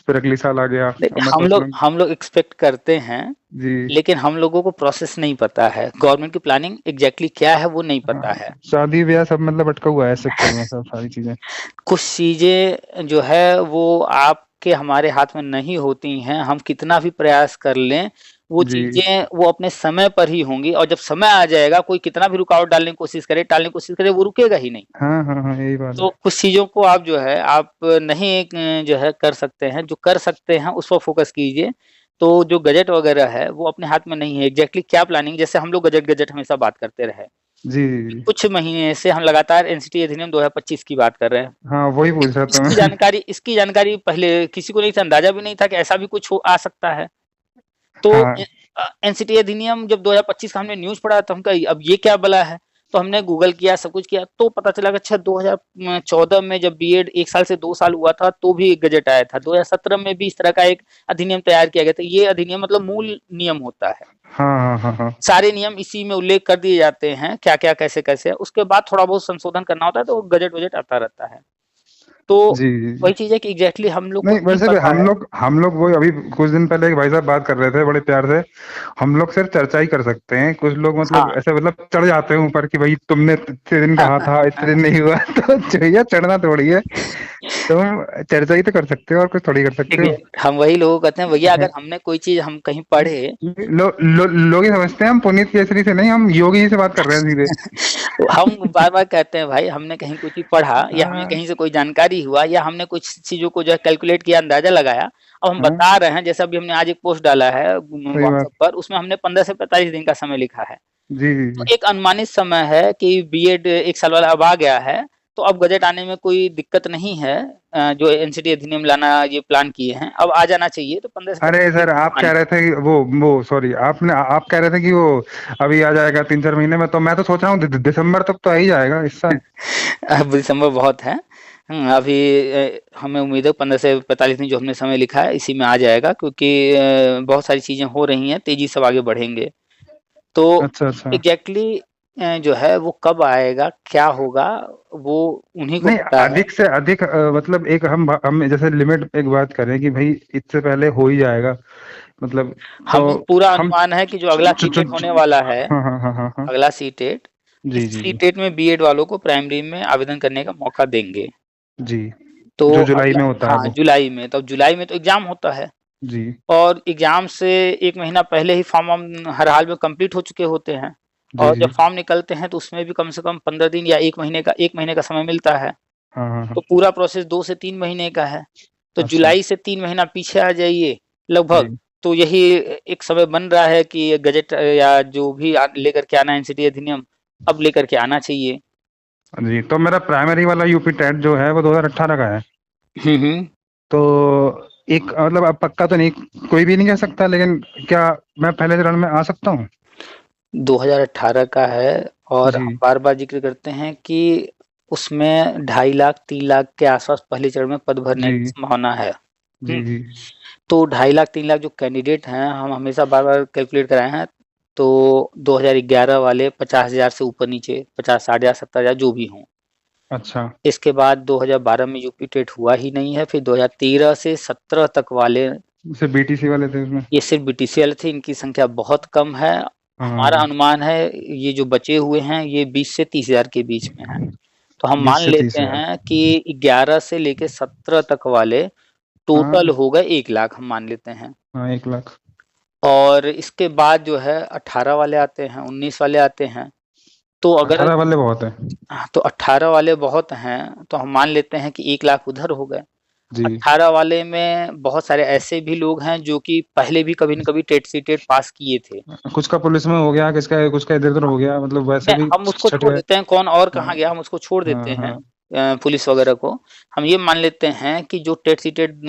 फिर अगली साल आ गया, अब मैं हम सोच लोग रहा हूँ। हम लोग एक्सपेक्ट करते हैं, जी लेकिन हम लोगों को प्रोसेस नहीं पता है, गवर्नमेंट की प्लानिंग एग्जैक्टली क्या है वो नहीं हाँ, पता है। शादी ब्याह सब मतलब अटका हुआ है इस चक्कर में, सब सारी चीजें। कुछ चीजें जो है वो आपके हमारे हाथ में नहीं होती हैं, हम कितना भी प्रयास कर लें, वो जी चीजें वो अपने समय पर ही होंगी, और जब समय आ जाएगा, कोई कितना भी रुकावट डालने की कोशिश करे, टालने की कोशिश करे, वो रुकेगा ही नहीं। हाँ हाँ हाँ यही बात तो है। कुछ चीज़ों को आप जो है आप नहीं जो है कर सकते हैं, जो कर सकते हैं उस पर फ़ोकस कीजिए। तो जो बजट वगैरह है वो अपने हाथ में नहीं है, एग्ज़ैक्टली क्या प्लानिंग, जैसे हम लोग बजट बजट हमेशा बात करते रहे। जी जी, जी। कुछ महीने से हम लगातार एनसीटी अधिनियम 2025 की बात कर रहे हैं। हाँ वही पूछ रहा था इसकी मैं। जानकारी इसकी जानकारी पहले किसी को नहीं था, अंदाज़ा भी नहीं था कि ऐसा भी कुछ हो आ सकता है। तो हाँ एनसीटी अधिनियम जब 2025 का हमने न्यूज़ पढ़ा, तो हम कहा अब ये क्या बला है? तो हमने गूगल किया, सब कुछ किया, तो पता चला कि अच्छा 2014 में जब बीएड 1 साल से 2 साल हुआ था, तो भी एक गज़ट आया था। 2017 में भी इस तरह का एक अधिनियम तैयार किया गया था। ये अधिनियम मतलब मूल नियम होता है। हाँ हाँ हाँ हाँ सारे नियम इसी में उल्लेख कर दिए जाते हैं, क्या-क्या, कैसे-कैसे है। उसके बाद थोड़ा बहुत संशोधन करना होता है, तो गज़ट-वज़ट आता रहता है। तो जी जी जी। वही चीज़ है कि एग्ज़ैक्टली हम लोग को नहीं नहीं वैसे भी पता है। हम लोग वो अभी कुछ दिन पहले एक भाई साहब बात कर रहे थे बड़े प्यार से, हम लोग सिर्फ चर्चा ही कर सकते हैं, कुछ लोग मतलब हाँ। ऐसे मतलब चढ़ जाते हैं ऊपर कि भाई तुमने इतने दिन कहा था, इतने दिन नहीं हुआ। तो भैया चढ़ना थोड़ी है, तुम चर्चा ही तो कर सकते हो, और कुछ थोड़ी कर सकते हो। देखिए, हम वही लोगों को कहते हैं, भैया अगर हमने कोई चीज़ हम कहीं पढ़े, लोग ये समझते हैं हम पुनीत केसरी से नहीं, हम योगी जी से बात कर रहे हैं सीधे। हम बार-बार कहते हैं भाई हमने कहीं कोई चीज़ पढ़ा, या हमें हाँ कहीं से कोई जानकारी हुआ, या हमने कुछ चीज़ों को जो है कैलकुलेट किया, अंदाज़ा लगाया, अब हम हाँ बता रहे हैं। जैसे अभी हमने आज एक पोस्ट डाला है सही बात। व्हाट्सएप पर, उसमें हमने 15 से 45 दिन का समय लिखा है। जी जी तो जी एक अनुमानित समय है कि बीएड 1 साल वाला अब आ गया है, तो अब बजट आने में कोई दिक्कत नहीं है। जो एनसीटी अधिनियम लाना ये प्लान किए हैं, अब आ जाना चाहिए, तो 15 से अरे 25 दिन सर आप कह मानिए। रहे थे कि वो सॉरी, आप कह रहे थे कि वो अभी आ जाएगा 3-4 महीने में, तो मैं तो सोच रहा हूँ दिसंबर तक तो आ ही जाएगा इस साल। अब दिसंबर बहुत है। अभी हमें उम्मीद है 15 से 45 दिन जो हमने समय लिखा है, इसी में आ जाएगा, क्योंकि बहुत सारी चीज़ें हो रही हैं, तेज़ी से अब आगे बढ़ेंगे। तो अच्छा अच्छा। एग्ज़ैक्टली जो है वो कब आएगा, क्या होगा, वो उन्हीं को नहीं, पता है। अधिक से अधिक मतलब एक हम जैसे लिमिट एक बात करें कि भाई इससे पहले हो ही जाएगा, मतलब तो हमें पूरा हम अनुमान है कि जो चु, अगला चु, चु, सीटेट होने चु, वाला है, हाँ हाँ हाँ हाँ हाँ, अगला सीटेट, जी इस जी जी सीटेट में बीएड वालों को प्राइमरी में आवेदन करने का मौका देंगे। जी, तो जो जुलाई अगला, में होता है हाँ वो, जुलाई में, तो जुलाई में तो एग्जाम होता है, जी और एग्जाम से एक महीना पहले ही फॉर्म हर हाल में कंप्लीट हो चुके होते हैं, जी और जी, जब फॉर्म निकलते हैं तो उसमें भी कम से कम 15 दिन या एक महीने का समय मिलता है। हाँ हाँ हाँ, तो पूरा प्रोसेस 2 से 3 महीने का है। तो अच्छा, जुलाई से 3 महीना पीछे आ जाइए लगभग, जी तो यही एक समय बन रहा है कि ये गजट या जो भी लेकर के आना एनसीटी अधिनियम, अब लेकर के आना चाहिए। जी, तो मेरा प्राइमरी वाला यूपी टेट जो है वो 2018 का है, हम्म। तो एक मतलब अब पक्का तो नहीं, कोई भी नहीं कह सकता, लेकिन क्या मैं पहले चरण में आ सकता हूँ? 2018 का है, और जी हम बार बार जिक्र करते हैं कि उसमें 2.5 लाख 3 लाख के आसपास पहले चरण में पद भरने की जी संभावना है। जी जी, तो 2.5 लाख 3 लाख जो कैंडिडेट हैं, हम हमेशा बार बार कैलकुलेट कराए हैं। तो 2011 वाले 50,000 से ऊपर नीचे, 50, 60,000, 70,000 जो भी हों। अच्छा, इसके बाद 2012 में यूपी टेट हुआ ही नहीं है, फिर 2013 से 17 तक वाले, जैसे बीटीसी वाले थे उसमें, ये सिर्फ बीटीसीएल थे, इनकी संख्या बहुत कम है। हमारा हाँ, अनुमान है ये जो बचे हुए हैं ये 20 से 30,000 के बीच में है। तो हम 20 मान से लेते 30,000, हैं कि 11 से लेके 17 तक वाले टोटल हाँ हो गए 1 लाख, हम मान लेते हैं। हाँ, 1 लाख, और इसके बाद जो है 18 वाले आते हैं, 19 वाले आते हैं। तो अगर, 18 वाले बहुत है, तो 18 वाले बहुत हैं, तो हम मान लेते हैं कि 1 लाख उधर हो गए। जी, 18 वाले में बहुत सारे ऐसे भी लोग हैं जो कि पहले भी कभी न कभी टेट सीटेट पास किए थे। कुछ का पुलिस में हो गया, किसका कुछ का इधर उधर हो गया, मतलब वैसे नहीं, भी हम उसको छठ छोड़ गए, देते हैं, कौन और हाँ कहाँ गया, हम उसको छोड़ देते हाँ हैं, हाँ, पुलिस वगैरह को। हम ये मान लेते हैं कि जो टेट सीटेट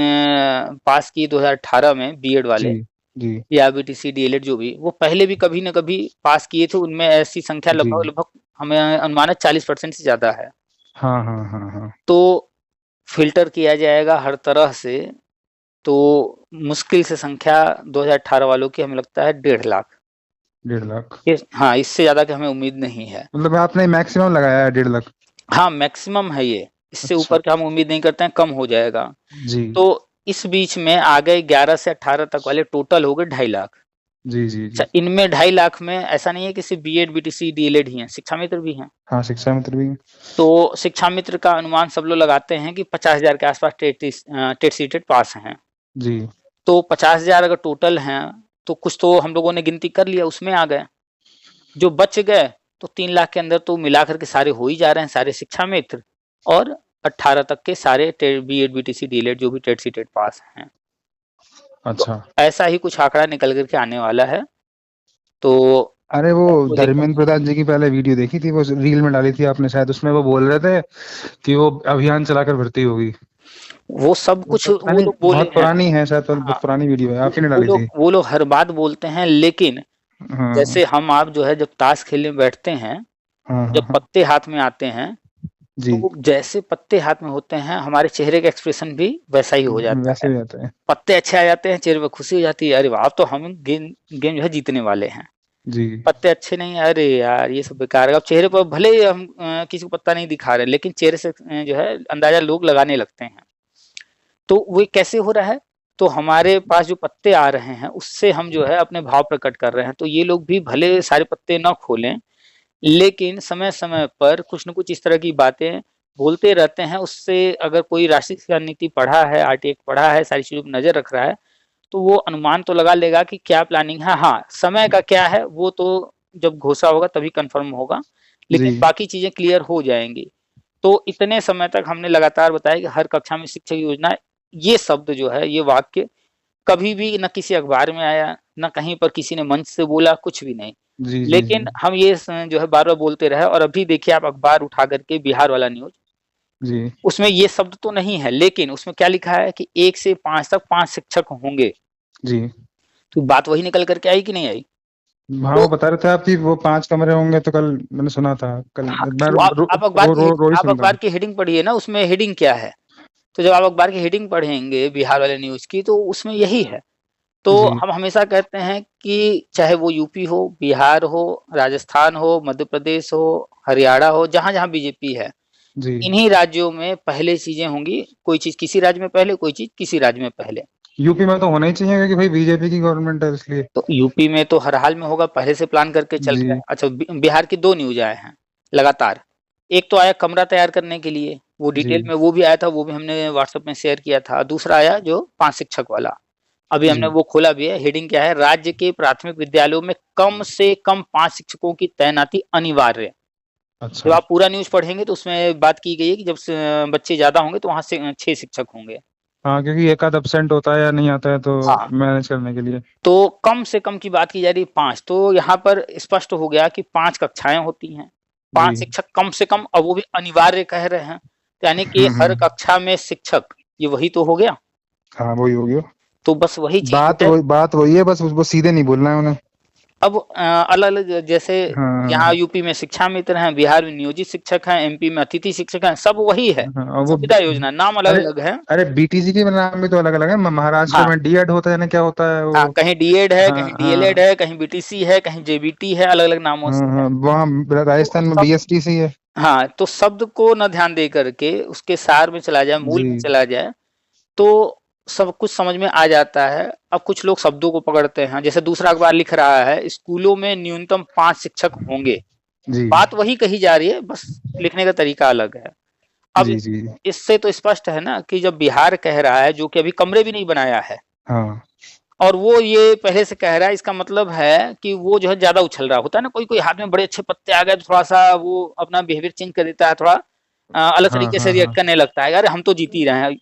पास किए 2018 में बीएड जी वाले, जी या बीटीसी डीएलएड जो भी, वो पहले भी कभी न कभी पास किए थे, उनमें ऐसी संख्या जी, लगभग लगभग हमें अनुमान है 40% से ज़्यादा है। हाँ हाँ हाँ हाँ, तो फ़िल्टर किया जाएगा हर तरह से, तो मुश्किल से संख्या 2018 वालों की हमें लगता है 1.5 लाख। 1.5 लाख, हाँ, इससे ज़्यादा की हमें उम्मीद नहीं है। मतलब आपने मैक्सिमम लगाया है 1.5 लाख, हाँ, मैक्सिमम है ये, इससे अच्छा, ऊपर का हम उम्मीद नहीं करते हैं, कम हो जाएगा। जी तो इस बीच में आ गए 11 से 18 तक वाले, टोटल हो गए 2.5 लाख। जी जी अच्छा, जी, इनमें 2.5 लाख में ऐसा नहीं है कि सिर्फ बीएड, बीटीसी, डीएलएड ही हैं, शिक्षा मित्र भी हैं। हाँ, शिक्षा मित्र भी है, तो शिक्षा मित्र का अनुमान सब लोग लगाते हैं कि 50,000 के आसपास टेट सीटेट पास हैं। जी तो 50,000 अगर टोटल हैं, तो कुछ तो हम लोगों ने गिनती कर लिया, उसमें आ गए। जो बच गए, तो 3 लाख के अंदर तो मिला करके सारे हो ही जा रहे हैं, सारे शिक्षा मित्र और 18 तक के सारे बीएड, बीटीसी, डीएलएड जो भी टेट सीटेट पास हैं। तो अच्छा, ऐसा ही कुछ आंकड़ा निकल करके आने वाला है। तो अरे वो उसको लेकर धर्मेंद्र प्रधान जी की पहले वीडियो देखी थी, वो रील में डाली थी आपने शायद, उसमें वो बोल रहे थे कि वो अभियान चलाकर भर्ती होगी, वो सब वो कुछ तो पता वो नहीं, लोग बोले बहुत हैं। पुरानी है शायद, हाँ, बहुत पुरानी वीडियो है, आप ही ने वो डाली लोग थी, वो लोग हर बात बोलते हैं, लेकिन हाँ जैसे हम आप जो है जब ताश खेलने बैठते हैं, हाँ तो हाँ जब हाँ, पत्ते हाथ में आते हैं, जी, तो जैसे पत्ते हाथ में होते हैं, हमारे चेहरे का एक्सप्रेशन भी वैसा ही हो जाता वैसे है। भी आता है, पत्ते अच्छे आ जाते हैं, चेहरे पे खुशी हो जाती है, अरे वाह, अब तो हम गेम गेम जो है जीतने वाले हैं। जी पत्ते अच्छे नहीं, अरे यार ये सब बेकार है। अब चेहरे पर भले ही हम किसी को पत्ता नहीं दिखा रहे, लेकिन चेहरे से जो है अंदाजा लोग लगाने लगते हैं। तो वो कैसे हो रहा है? तो हमारे पास जो पत्ते आ रहे हैं, उससे हम जो है अपने भाव प्रकट कर रहे हैं। तो ये लोग भी भले सारे पत्ते ना खोलें, लेकिन समय-समय पर कुछ न कुछ इस तरह की बातें बोलते रहते हैं। उससे अगर कोई राष्ट्रीय शिक्षा नीति पढ़ा है, आरटी एक्ट पढ़ा है, सारी चीज़ों पे नज़र रख रहा है, तो वो अनुमान तो लगा लेगा कि क्या प्लानिंग है। हाँ, समय का क्या है, वो तो जब घोषणा होगा तभी कन्फर्म होगा, जी लेकिन बाकी चीज़ें क्लियर हो जाएँगी। तो इतने समय तक हमने लगातार बताया कि हर कक्षा में शिक्षक योजना, ये शब्द जो है, ये वाक्य कभी भी ना किसी अखबार में आया, ना कहीं पर किसी ने मंच से बोला, कुछ भी नहीं। जी जी जी लेकिन हम ये जो है बार-बार बोलते रहे, और अभी देखिए आप अखबार उठा करके बिहार वाला न्यूज़, जी उसमें ये शब्द तो नहीं है, लेकिन उसमें क्या लिखा है कि 1 से 5 तक 5 शिक्षक होंगे। जी, तो बात वही निकल कर के आई कि नहीं आई? हाँ तो वो बता रहे थे आप कि वो 5 कमरे होंगे, तो कल मैंने सुना था, कल हाँ, मैं तो आप अखबार की रो ही आप सुन रहा अखबार था, की हेडिंग पढ़िए ना, उसमें हेडिंग क्या है? तो जब आप अखबार की हेडिंग पढ़ेंगे बिहार वाले न्यूज़ की, तो उसमें यही है तो जी हम हमेशा कहते हैं कि चाहे वो यूपी हो, बिहार हो, राजस्थान हो, मध्य प्रदेश हो, हरियाणा हो, जहाँ-जहाँ बीजेपी है, जी। इन्हीं राज्यों में पहले चीजें होंगी। कोई चीज किसी राज्य में पहले, कोई चीज किसी राज्य में पहले। यूपी में तो होना ही चाहिए क्योंकि भाई बीजेपी की गवर्नमेंट है इसलिए। तो यूपी में तो हर हाल में होगा, पहले से प्लान करके चल रहा जी है। अच्छा, बिहार की 2 न्यूज आए हैं लगातार। एक तो आया कमरा तैयार करने के लिए, वो जी डिटेल में वो भी आया था, वो भी हमने व्हाट्सएप में शेयर किया था। दूसरा आया जो 5 शिक्षक वाला, अभी हमने जी। वो खोला भी है। हेडिंग क्या है? राज्य के प्राथमिक विद्यालयों में कम से कम 5 शिक्षकों की तैनाती अनिवार्य। जब अच्छा। आप पूरा न्यूज पढ़ेंगे तो उसमें बात की गई है कि जब से बच्चे ज्यादा होंगे तो वहां से 6 शिक्षक होंगे। हाँ, क्योंकि एक आध absent होता है या नहीं आता है तो हाँ, मैनेज करने के लिए। तो कम से कम की बात की जा रही है 5, तो यहाँ पर स्पष्ट हो गया कि 5 कक्षाएं होती हैं, 5 जी। शिक्षक कम से कम, और वो भी अनिवार्य कह रहे हैं। यानी कि हर हम्म। कक्षा में शिक्षक, ये वही तो हो गया। हाँ, वही हो गया। तो बस वही चीज है। बात वही है, बस उसको सीधे नहीं बोलना है उन्हें। अब अलग-अलग जैसे यहाँ हाँ यूपी में शिक्षा मित्र हैं, बिहार में नियोजित शिक्षक हैं, एमपी में अतिथि शिक्षक हैं, सब वही है। हाँ। और वो संविदा योजना, नाम अरे अलग-अलग है। अरे बीटीसी के नाम भी तो अलग अलग है। महाराष्ट्र हाँ, में डीएड होता है ना, क्या होता है हाँ, वो। कहीं डीएड है, हाँ कहीं डीएलएड हाँ है, कहीं बीटीसी है, कहीं जेबीटी है, अलग-अलग नामों हाँ से है। हाँ, वहाँ तो राजस्थान में सब, बीएसटीसी है। हाँ, तो शब्द को न ध्यान दे करके उसके सार में चला जाए, मूल में जी चला जाए, तो सब कुछ समझ में आ जाता है। अब कुछ लोग शब्दों को पकड़ते हैं, जैसे दूसरा अखबार लिख रहा है, स्कूलों में न्यूनतम 5 शिक्षक होंगे। जी बात वही कही जा रही है, बस लिखने का तरीका अलग है। अब जी जी। इससे तो स्पष्ट है ना कि जब बिहार कह रहा है, जो कि अभी कमरे भी नहीं बनाया है, हाँ और वो ये पहले से कह रहा है, इसका मतलब है कि वो जो है ज्यादा उछल रहा होता है ना। कोई कोई हाथ में बड़े अच्छे पत्ते आ गए तो थोड़ा सा वो अपना बिहेवियर चेंज कर देता है, थोड़ा अलग हाँ तरीके से हाँ रिएक्ट हाँ। करने लगता है, अरे हम तो जीत ही रहे हैं।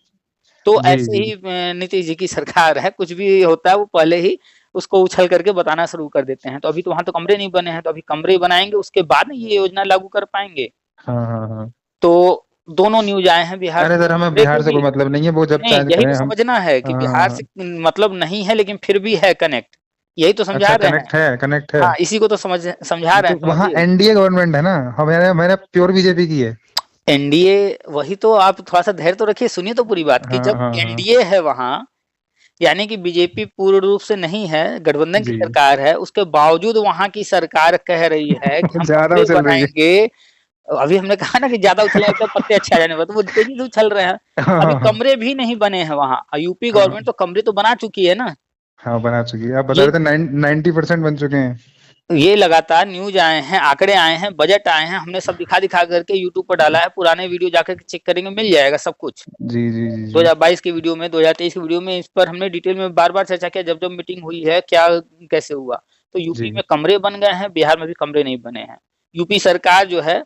तो जी ऐसे जी। ही नीतीश जी की सरकार है, कुछ भी होता है वो पहले ही उसको उछल करके बताना शुरू कर देते हैं। तो अभी तो वहां तो कमरे नहीं बने हैं, तो अभी कमरे बनाएंगे, उसके बाद ना ये योजना लागू कर पाएंगे। हाँ हाँ हाँ। तो दोनों न्यूज आए हैं बिहार अरे से, सर, हमें देखो बिहार से भी। कोई मतलब नहीं है, वो जब नहीं, चाहे यही करें तो हम। समझना है कि बिहार हाँ। से मतलब नहीं है, लेकिन फिर भी है कनेक्ट, यही तो समझा अच्छा, रहे हैं। कनेक्ट है। हाँ, इसी को तो समझा रहे तो हैं, वहाँ समझिए। एनडीए गवर्नमेंट है ना, हमारे हमारे प्योर बीजेपी की है। एनडीए, वही तो, आप थोड़ा सा धैर्य तो रखिए, सुनिए तो पूरी बात, कि हाँ जब हाँ हाँ। एनडीए है वहां, यानी कि बीजेपी पूर्ण रूप से नहीं है, गठबंधन की जी। सरकार है, उसके बावजूद वहां की सरकार कह रही है कि हम ज्यादा कमरे उछल रही है। बनाएंगे। अभी हमने कहा ना कि ज्यादा उछलेंगे तो पत्ते अच्छे आ जाने पर, तो वो तेजी से उछल रहे हैं। हाँ अभी हाँ हाँ कमरे भी नहीं बने हैं वहां, यूपी हाँ गवर्नमेंट तो कमरे तो बना चुकी है ना। हाँ, बना चुकी है। आप बता ये रहे थे 90% बन चुके हैं। ये लगातार न्यूज आए हैं, आंकड़े आए हैं, बजट आए हैं, हमने सब दिखा दिखा करके यूट्यूब पर डाला है। पुराने वीडियो जाकर के चेक करेंगे, मिल जाएगा सब कुछ। जी जी जी जी। 2022 की वीडियो में, 2023 की वीडियो में, इस पर हमने डिटेल में बार बार चर्चा किया, जब जब मीटिंग हुई है, क्या कैसे हुआ। तो यूपी जी। में कमरे बन गए हैं, बिहार में भी कमरे नहीं बने हैं। यूपी सरकार जो है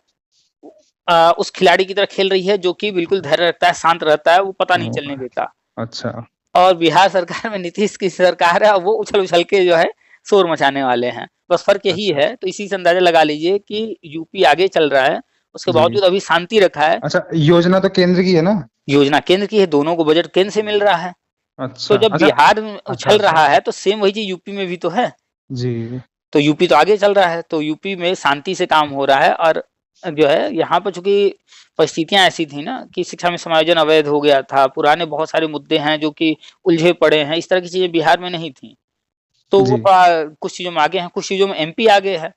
उस खिलाड़ी की तरह खेल रही है जो कि बिल्कुल धैर्य रखता है, शांत रहता है, वो पता नहीं ओ, चलने देता। अच्छा। और बिहार सरकार में नीतीश की सरकार है, वो उछल उछल के जो है शोर मचाने वाले हैं। बस फर्क यही अच्छा। है, तो इसी से अंदाजा लगा लीजिए कि यूपी आगे चल रहा है, उसके जी। बावजूद अभी शांति रखा है। अच्छा, योजना तो केंद्र की है ना। योजना केंद्र की है, दोनों को बजट केंद्र से मिल रहा है। तो अच्छा जब अच्छा बिहार में अच्छा उछल अच्छा। रहा है, तो सेम वही चीज यूपी में भी तो है। जी तो यूपी तो आगे चल रहा है, तो यूपी में शांति से काम हो रहा है। और जो है यहाँ पर चूंकि परिस्थितियां ऐसी थी ना कि शिक्षा में समायोजन अवैध हो गया था, पुराने बहुत सारे मुद्दे हैं जो कि उलझे पड़े हैं, इस तरह की चीजें बिहार में नहीं थी। तो वो जी। कुछ चीजों में आगे हैं, कुछ चीजों में एमपी आगे है,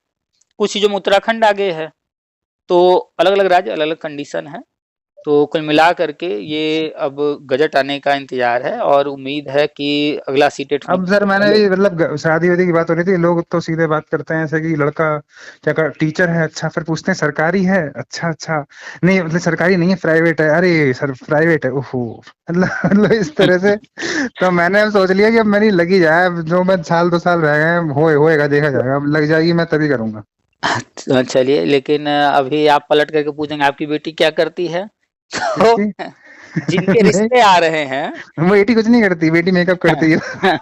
कुछ चीजों में उत्तराखंड आगे है। तो अलग अलग राज्य, अलग अलग कंडीशन है। तो कुल मिला करके ये अब गजट आने का इंतजार है, और उम्मीद है कि अगला सीटेट होने अब से सर, मैंने पहले। भी मतलब शादी वादी की बात हो रही थी, लोग तो सीधे बात करते हैं ऐसे कि लड़का क्या कर, टीचर है, अच्छा, फिर पूछते हैं सरकारी है, अच्छा अच्छा, नहीं मतलब सरकारी नहीं है, प्राइवेट है, अरे सर प्राइवेट है, ओहो। मतलब इस तरह से। तो मैंने अब सोच लिया कि अब मेरी लगी जाए, अब जो मैं साल 2 साल रह गए हैं, होएगा देखा जाएगा, अब लग जाएगी मैं तभी करूंगा। तो चलिए, लेकिन अभी आप पलट करके पूछेंगे आपकी बेटी क्या करती है, तो किसकी? जिनके नहीं, रिश्ते आ रहे हैं। बेटी कुछ नहीं करती, बेटी मेकअप करती है।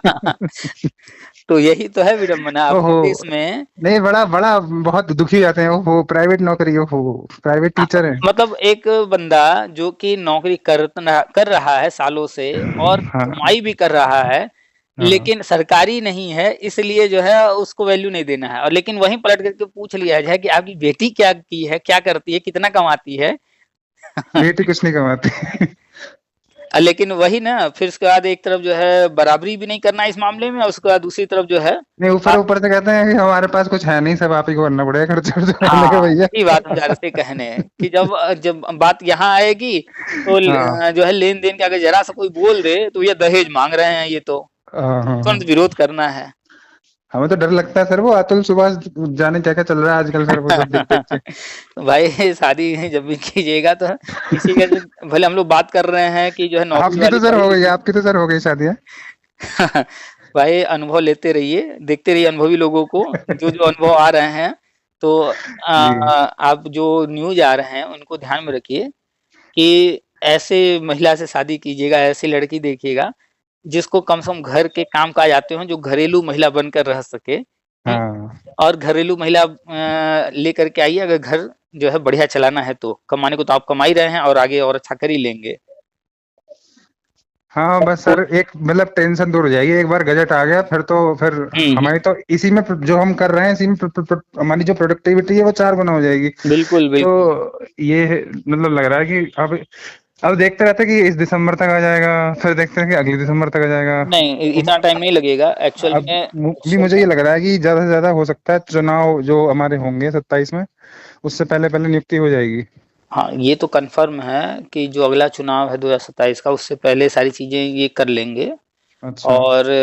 तो यही तो है विडंबना ओहो। अपने देश में। नहीं, बड़ा बड़ा बहुत दुखी हो जाते हैं, ओहो प्राइवेट नौकरी, ओहो प्राइवेट टीचर है। मतलब एक बंदा जो कि नौकरी कर रहा है सालों से, और हाँ कमाई भी कर रहा है, हाँ। लेकिन सरकारी नहीं है, इसलिए जो है उसको वैल्यू नहीं देना है। और लेकिन वहीं पलट करके पूछ लिया जाए कि आपकी बेटी क्या की है, क्या करती है, कितना कमाती है। बेटी कुछ नहीं कमाती। लेकिन वही ना, फिर उसके बाद एक तरफ जो है बराबरी भी नहीं करना है इस मामले में, और उसके बाद दूसरी तरफ जो है नहीं, ऊपर ऊपर से कहते हैं कि हमारे पास कुछ है नहीं, सब आप ही को करना पड़ेगा खर्चा वर्चा। मैंने कहा हाँ, भैया। यही बात हम जा रहे थे कहने कि जब जब बात यहाँ आएगी तो हाँ जो है लेन देन के अगर जरा सा कोई बोल दे तो ये दहेज मांग रहे हैं, ये तो हाँ हाँ हाँ। तुरंत विरोध करना है। हमें तो डर लगता है सर, वो अतुल सुभाष जाने क्या क्या चल रहा है आजकल सर, वो सब देख देख के। तो भाई शादी जब भी कीजिएगा तो इसी का भले हम लोग बात कर रहे हैं कि जो है नौकरी आपकी तो वाली सर पढ़ी हो गई, लिखी। आपकी तो सर हो गई शादी है। भाई अनुभव लेते रहिए, देखते रहिए अनुभवी लोगों को, जो जो अनुभव आ रहे हैं। तो जी आप जो न्यूज आ रहे हैं उनको ध्यान में रखिए कि ऐसे महिला से शादी कीजिएगा, ऐसी लड़की देखिएगा जिसको कम से कम घर के काम काज आते हों, जो घरेलू महिला बनकर रह सके। हाँ और घरेलू महिला लेकर के आइए, अगर घर जो है बढ़िया चलाना है तो कमाने को तो आप कमा ही रहे हैं और आगे और अच्छा कर ही लेंगे। हाँ, बस तो सर एक मतलब टेंशन दूर हो जाएगी, एक बार गजट आ गया फिर तो फिर हमारी तो इसी में जो हम कर रहे हैं इसी में हमारी जो प्रोडक्टिविटी है वो 4 गुना हो जाएगी। बिल्कुल तो बिल्कुल। ये मतलब लग रहा है कि अब देखते रहते हैं कि इस दिसंबर तक आ जाएगा, फिर देखते हैं कि अगले दिसंबर तक आ जाएगा। नहीं, इतना टाइम नहीं लगेगा एक्चुअल अब में। भी मुझे ये लग रहा है कि ज्यादा से ज्यादा हो सकता है चुनाव जो हमारे होंगे 27 में, उससे पहले पहले नियुक्ति हो जाएगी। हाँ, ये तो कन्फर्म है कि जो अगला चुनाव है 2027 का, उससे पहले सारी चीजें ये कर लेंगे। अच्छा। और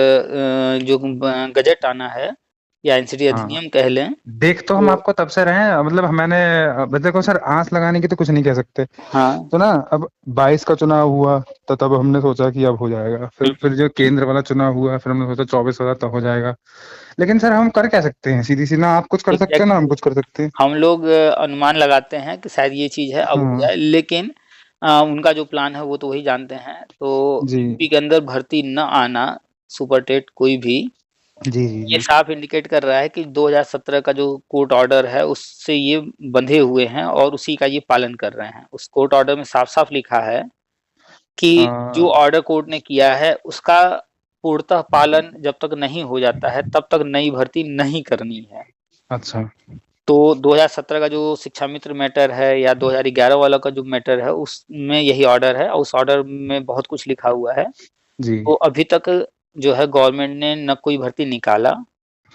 जो गजट आना है या एनसीडी हाँ, अधिनियम कह लें देख तो हम तो। आपको तब से रहे हैं, मतलब मैंने अब देखो सर, आंच लगाने की तो कुछ नहीं कह सकते। हाँ। तो ना अब 22 का चुनाव हुआ तो तब हमने सोचा कि अब हो जाएगा, फिर जो केंद्र वाला चुनाव हुआ फिर हमने सोचा 24 होगा तब हो जाएगा। लेकिन सर हम कर क्या सकते हैं, सीधी सी ना आप कुछ कर सकते हैं ना हम एग्जैक्टली, कुछ कर सकते हैं। हम लोग अनुमान लगाते हैं कि शायद ये चीज है अब हो हाँ जाए, लेकिन उनका जो प्लान है वो तो वही जानते हैं। तो जी यूपी के अंदर भर्ती न आना, सुपर टेट कोई भी, जी जी ये जी। साफ इंडिकेट कर रहा है कि 2017 का जो कोर्ट ऑर्डर है उससे ये बंधे हुए हैं और उसी का ये पालन कर रहे हैं। उस कोर्ट ऑर्डर में साफ साफ लिखा है कि जो हाँ, ऑर्डर कोर्ट ने किया है उसका पूर्णतः पालन जब तक नहीं हो जाता है तब तक नई भर्ती नहीं करनी है। अच्छा तो 2017 का जो शिक्षा मित्र मैटर है या 2011 वाला का जो मैटर है उसमें यही ऑर्डर है, और उस ऑर्डर में बहुत कुछ लिखा हुआ है। जी। तो अभी तक जो है गवर्नमेंट ने न कोई भर्ती निकाला,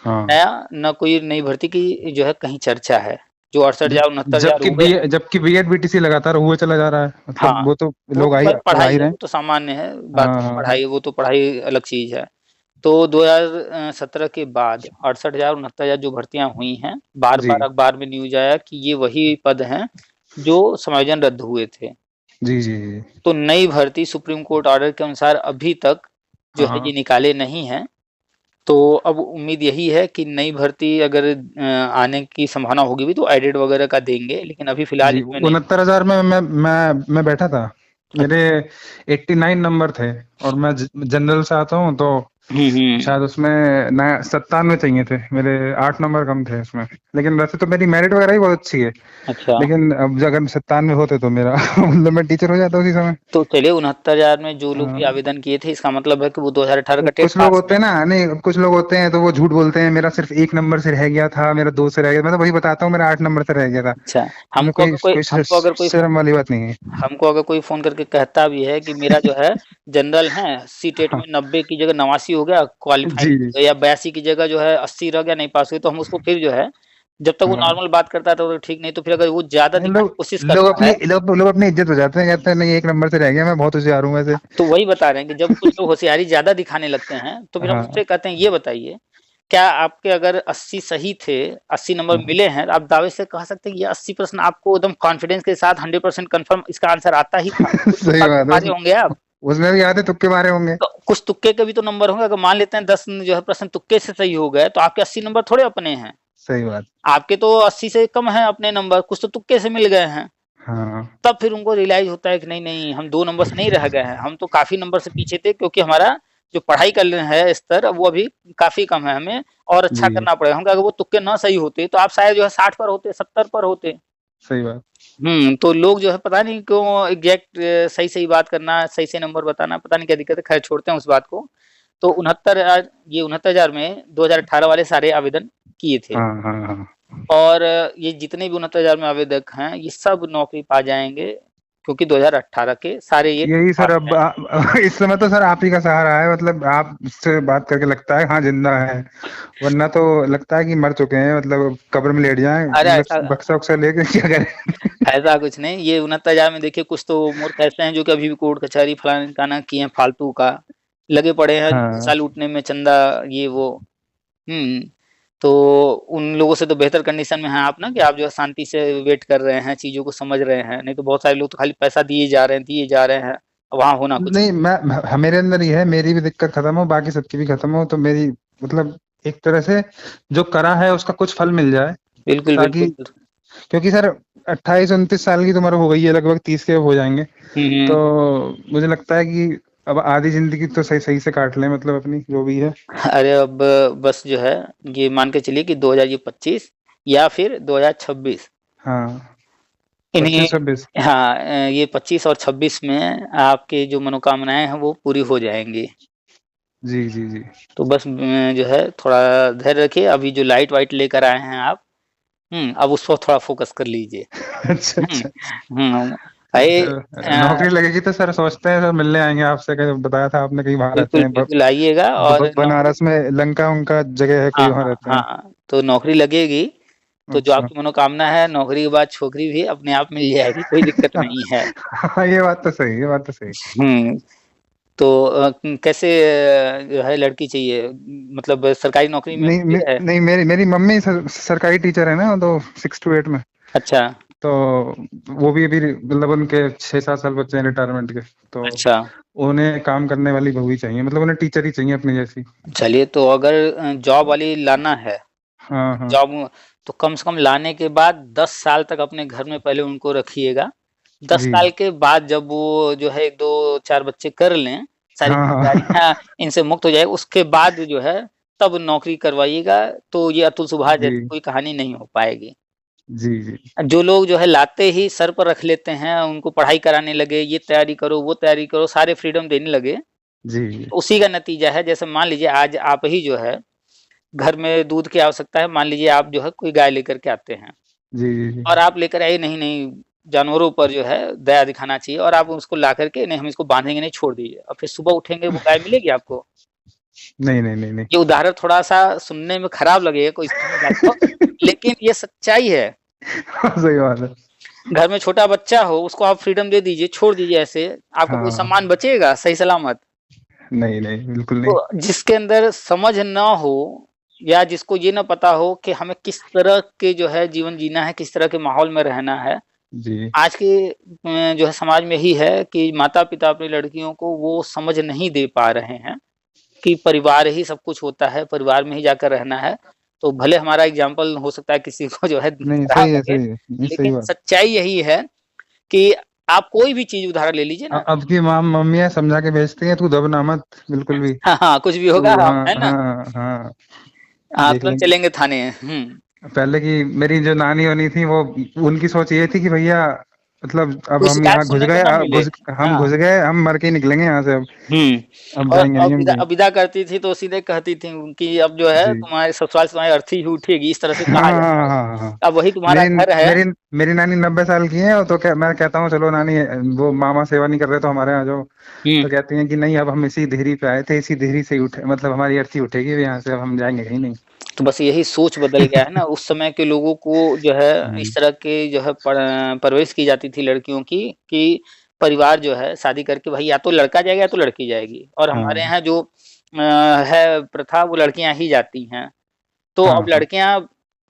हाँ, नया न कोई नई भर्ती की जो है कहीं चर्चा है। जो 68,000 69,000 हो गए हैं। जबकि बीएड बीटीसी लगातार हुए चला जा रहा है, मतलब हाँ, वो तो वो लोग तो आ ही खैर पढ़ा पढ़ाई ही है, रहे वो हैं। तो सामान्य है, बात हाँ हाँ हाँ। पढ़ाई, वो तो पढ़ाई अलग चीज़ है। तो 2017 के बाद 68,000 69,000 जो भर्तियां हुई हैं, बार जी बार अखबार में न्यूज आया कि ये वही पद हैं जो समायोजन रद्द हुए थे। जी जी जी। तो नई भर्ती सुप्रीम कोर्ट ऑर्डर के अनुसार अभी तक जो है ये हाँ निकाले नहीं हैं। तो अब उम्मीद यही है कि नई भर्ती अगर आने की संभावना होगी भी तो एडेड वगैरह का देंगे, लेकिन अभी फिलहाल जी, इसमें नहीं। 69,000 में मैं बैठा था। मेरे 89 नंबर थे और मैं जनरल से आता हूँ, तो हम्म। शायद उसमें ना 97 चाहिए थे, मेरे 8 नंबर कम थे उसमें। लेकिन वैसे तो मेरी मेरिट वगैरह ही बहुत अच्छी है। अच्छा, लेकिन अब अगर 97 होते तो मेरा मतलब मैं टीचर हो जाता उसी समय। तो चलिए 69,000 में जो लोग भी हाँ, आवेदन किए थे इसका मतलब है कि वो 2018 का टेट कुछ लोग पास होते हैं। हैं ना, नहीं कुछ लोग होते हैं तो वो झूठ बोलते हैं, मेरा सिर्फ 1 नंबर से रह गया था, मेरा 2 से रह गया। मैं तो वही बताता हूँ, मेरा 8 नंबर से रह गया था। अच्छा, इसमें कोई कोई हमको अगर कोई शर्म वाली बात नहीं है। हमको अगर कोई फ़ोन करके कहता भी है कि मेरा जो है जनरल है, सी-टेट हाँ, में 90 की जगह 89 हो गया, क्वालीफाई जी नहीं जी। हुए, या 82 की जगह जो है 80 रह गया, नहीं पास हुए, तो हम उसको फिर जो है, जब तक वो हाँ, नॉर्मल बात करता है तो ठीक, नहीं तो फिर अगर वो ज़्यादा नहीं, दिखाने की कोशिश करता है। लोग अपनी इज्जत हो जाते हैं, कहते हैं नहीं 1 नंबर से रह गया, मैं बहुत होशियार हूँ वैसे। तो वही बता रहे हैं कि जब कुछ लोग होशियारी ज़्यादा दिखाने लगते हैं, तो फिर हम हाँ उससे कहते हैं ये बताइए, क्या आपके अगर 80 सही थे, 80 नंबर हाँ। मिले हैं, तो आप दावे से कह सकते हैं ये 80 प्रश्न आपको एकदम कॉन्फिडेंस के साथ 100% कन्फर्म इसका आंसर आता ही था। कुछ तो सही बात है, मारे होंगे आप। उसमें भी आधे तुक्के मारे होंगे। तो कुछ तुक्के के भी तो नंबर होंगे। अगर मान लेते हैं 10 जो है प्रश्न तुक्के से सही हो गए, तो आपके 80 नंबर थोड़े अपने हैं। सही बात। आपके तो 80 से कम हैं अपने नंबर, कुछ तो तुक्के से मिल गए हैं। हाँ तब फिर उनको रियलाइज़ होता है कि नहीं, नहीं, हम 2 नंबर से नहीं रह गए हैं, हम तो काफ़ी नंबर से पीछे थे, क्योंकि हमारा जो पढ़ाई का है स्तर, वो अभी काफ़ी कम है, हमें और अच्छा जी, करना पड़ेगा। हम अगर वो तुक्के ना सही होते, तो आप शायद जो है 60 पर होते, 70 पर होते। सही बात। तो लोग जो है पता नहीं क्यों एग्ज़ैक्ट सही-सही बात करना, सही-सही नंबर बताना, पता नहीं क्या दिक्कत है, खैर छोड़ते हैं उस बात को। तो 69,000, ये 69,000 में 2018 वाले सारे आवेदन किए थे। हाँ हाँ हाँ। और ये जितने भी 69,000 में आवेदक हैं, ये सब नौकरी पा जाएँगे। क्योंकि 2018 के सारे ये यही सर, पास अब हैं। इस समय तो सर आप ही का सहारा है, मतलब आपसे बात करके लगता है हाँ जिंदा है, वरना तो लगता है कि मर चुके हैं, मतलब कब्र में लेट जाएं, अरे ऐसा बक्सा उक्सा लेके क्या करें। ऐसा कुछ नहीं, ये 69 में देखिए कुछ तो मूर्ख ऐसे हैं जो कि अभी भी कोर्ट कचहरी फलाना ढिमकाना किए हैं, फालतू का लगे पड़े हैं पैसा हाँ लूटने में, चंदा ये वो। तो उन लोगों से तो बेहतर कंडीशन में हैं आप ना, कि आप जो है शांति से वेट कर रहे हैं, चीजों को समझ रहे हैं। नहीं तो बहुत सारे लोग तो खाली पैसा दिए जा रहे हैं, दिए जा रहे हैं, वहां होना कुछ नहीं, मेरे अंदर ही है, मेरी भी दिक्कत खत्म हो, बाकी सबकी भी खत्म हो, तो मेरी मतलब एक तरह से जो करा है उसका कुछ फल मिल जाए, बिल्कुल ताकि, बिल्कुल। क्योंकि सर 28-29 साल की तो उम्र हो गई है, लगभग 30 के हो जाएंगे, हम्म। तो मुझे लगता है कि अब आधी जिंदगी तो सही सही से काट लें, मतलब अपनी जो भी है। अरे अब बस जो है ये मान के चलिए कि 2025 या फिर 2026, हाँ, इन्हीं 25-26। हाँ ये 25 और 26 में आपके जो मनोकामनाएं हैं वो पूरी हो जाएंगी। जी जी जी। तो बस जो है थोड़ा धैर्य रखिए, अभी जो लाइट वाइट लेकर आए हैं आप, अब उस पर थोड़ा फोकस कर लीजिए। अच्छा हम्म। अच्छा। भाई नौकरी लगेगी तो सर सोचते हैं सर मिलने आएंगे आपसे, कैसे बताया था आपने, कहीं वहां रहते बिल्कुल हैं, बिल्कुल आइएगा, और नौकरी, बनारस में लंका उनका जगह है, हाँ कोई वहां हाँ रहते हैं। हाँ, तो नौकरी लगेगी तो जो अच्छा। आपकी मनोकामना है, नौकरी के बाद छोकरी भी अपने आप मिल जाएगी, कोई दिक्कत नहीं है। हाँ, ये बात तो सही, ये बात तो सही। हम्म। तो कैसे जो है लड़की चाहिए, मतलब सरकारी नौकरी में नहीं है? नहीं, मेरी मेरी मम्मी सरकारी टीचर है ना, तो 6 to 8 में, अच्छा तो वो भी अभी मतलब उनके 6-7 साल बच्चे हैं रिटायरमेंट के, तो अच्छा। उन्हें काम करने वाली बहू ही चाहिए, मतलब उन्हें टीचर ही चाहिए अपनी जैसी। चलिए, तो अगर जॉब वाली लाना है, हाँ हाँ। जॉब, तो कम से कम लाने के बाद 10 साल तक अपने घर में पहले उनको रखिएगा। दस जी। साल के बाद जब वो जो है 1 2 4 बच्चे कर लें, सारी हाँ हाँ। जिम्मेदारियां इनसे मुक्त हो जाए, उसके बाद जो है तब नौकरी करवाइएगा। तो ये अतुल सुभाष जी जैसी कोई कहानी नहीं हो पाएगी। जी जी जो लोग जो है लाते ही सर पर रख लेते हैं, उनको पढ़ाई कराने लगे, ये तैयारी करो वो तैयारी करो, सारे फ्रीडम देने लगे, जी तो उसी का नतीजा है। जैसे मान लीजिए आज आप ही जो है घर में दूध की आवश्यकता है, मान लीजिए आप जो है कोई गाय लेकर के आते हैं, जी जी और आप लेकर आए, नहीं नहीं जानवरों पर जो है दया दिखाना चाहिए, और आप उसको ला करके, नहीं हम इसको बांधेंगे नहीं, छोड़ दीजिए, और फिर सुबह उठेंगे वो गाय मिलेगी आपको? नहीं नहीं नहीं नहीं। ये उदाहरण थोड़ा सा सुनने में खराब लगेगा कोई समझेगा तो, लेकिन ये सच्चाई है। हाँ, सही बात है। घर में छोटा बच्चा हो, उसको आप फ्रीडम दे दीजिए, छोड़ दीजिए ऐसे, आपका कोई हाँ। सम्मान बचेगा सही सलामत? नहीं नहीं, बिल्कुल नहीं। तो जिसके अंदर समझ ना हो, या जिसको ये ना पता हो कि हमें किस तरह के जो है जीवन जीना है, किस तरह के माहौल में रहना है, जी आज के जो है समाज में यही है कि माता पिता अपनी लड़कियों को वो समझ नहीं दे पा रहे हैं कि परिवार ही सब कुछ होता है, परिवार में ही जाकर रहना है। तो भले हमारा एग्जाम्पल हो सकता है किसी को जो है नहीं, खराब सही है, लगे, सही है, नहीं सही लेकिन बात। सच्चाई यही है कि आप कोई भी चीज उदाहरण ले लीजिए ना। अब की मम्मियाँ समझा के भेजती हैं, तू दबना मत बिल्कुल भी। हाँ हाँ, कुछ भी होगा, तू, हम हाँ है ना, हाँ हाँ, हाँ देख तुरंत लेंगे। चलेंगे थाने। पहले की मेरी जो नानी होनी थी, वो उनकी सोच ये थी कि भैया, मतलब अब कोई हम शिकायत यहाँ घुस सुनने को गए, ना मिले। हम हाँ। घुस गए, हम मर के ही निकलेंगे यहाँ से, अब और जाएंगे नहीं हम कहीं। विदा करती थी तो सीधे कहती थी कि अब जो है जी। तुम्हारे ससुराल से तुम्हारी अर्थी ही उठेगी, इस तरह से हाँ कहा हाँ जाता हाँ है। हाँ। अब वही तुम्हारा मेरी घर है। मेरी मेरी नानी 90 साल की है, तो मैं कहता हूँ चलो नानी, वो मामा सेवा नहीं कर रहे तो हमारे यहाँ जो, हम्म। तो कहती हैं कि नहीं, अब हम इसी देहरी पे आए थे, इसी देहरी से ही उठे, मतलब हमारी अर्थी उठेगी अब यहाँ से, अब हम जाएंगे कहीं नहीं। तो बस यही सोच बदल गया है ना, उस समय के लोगों को जो है जी इस तरह के जो है परवरिश की जाती थी लड़कियों की, कि परिवार जो है शादी करके भाई या तो लड़का जाएगा या तो लड़की जाएगी, और हमारे हाँ यहाँ जो है प्रथा, वो लड़कियां ही जाती हैं। तो हाँ अब हाँ। लड़कियां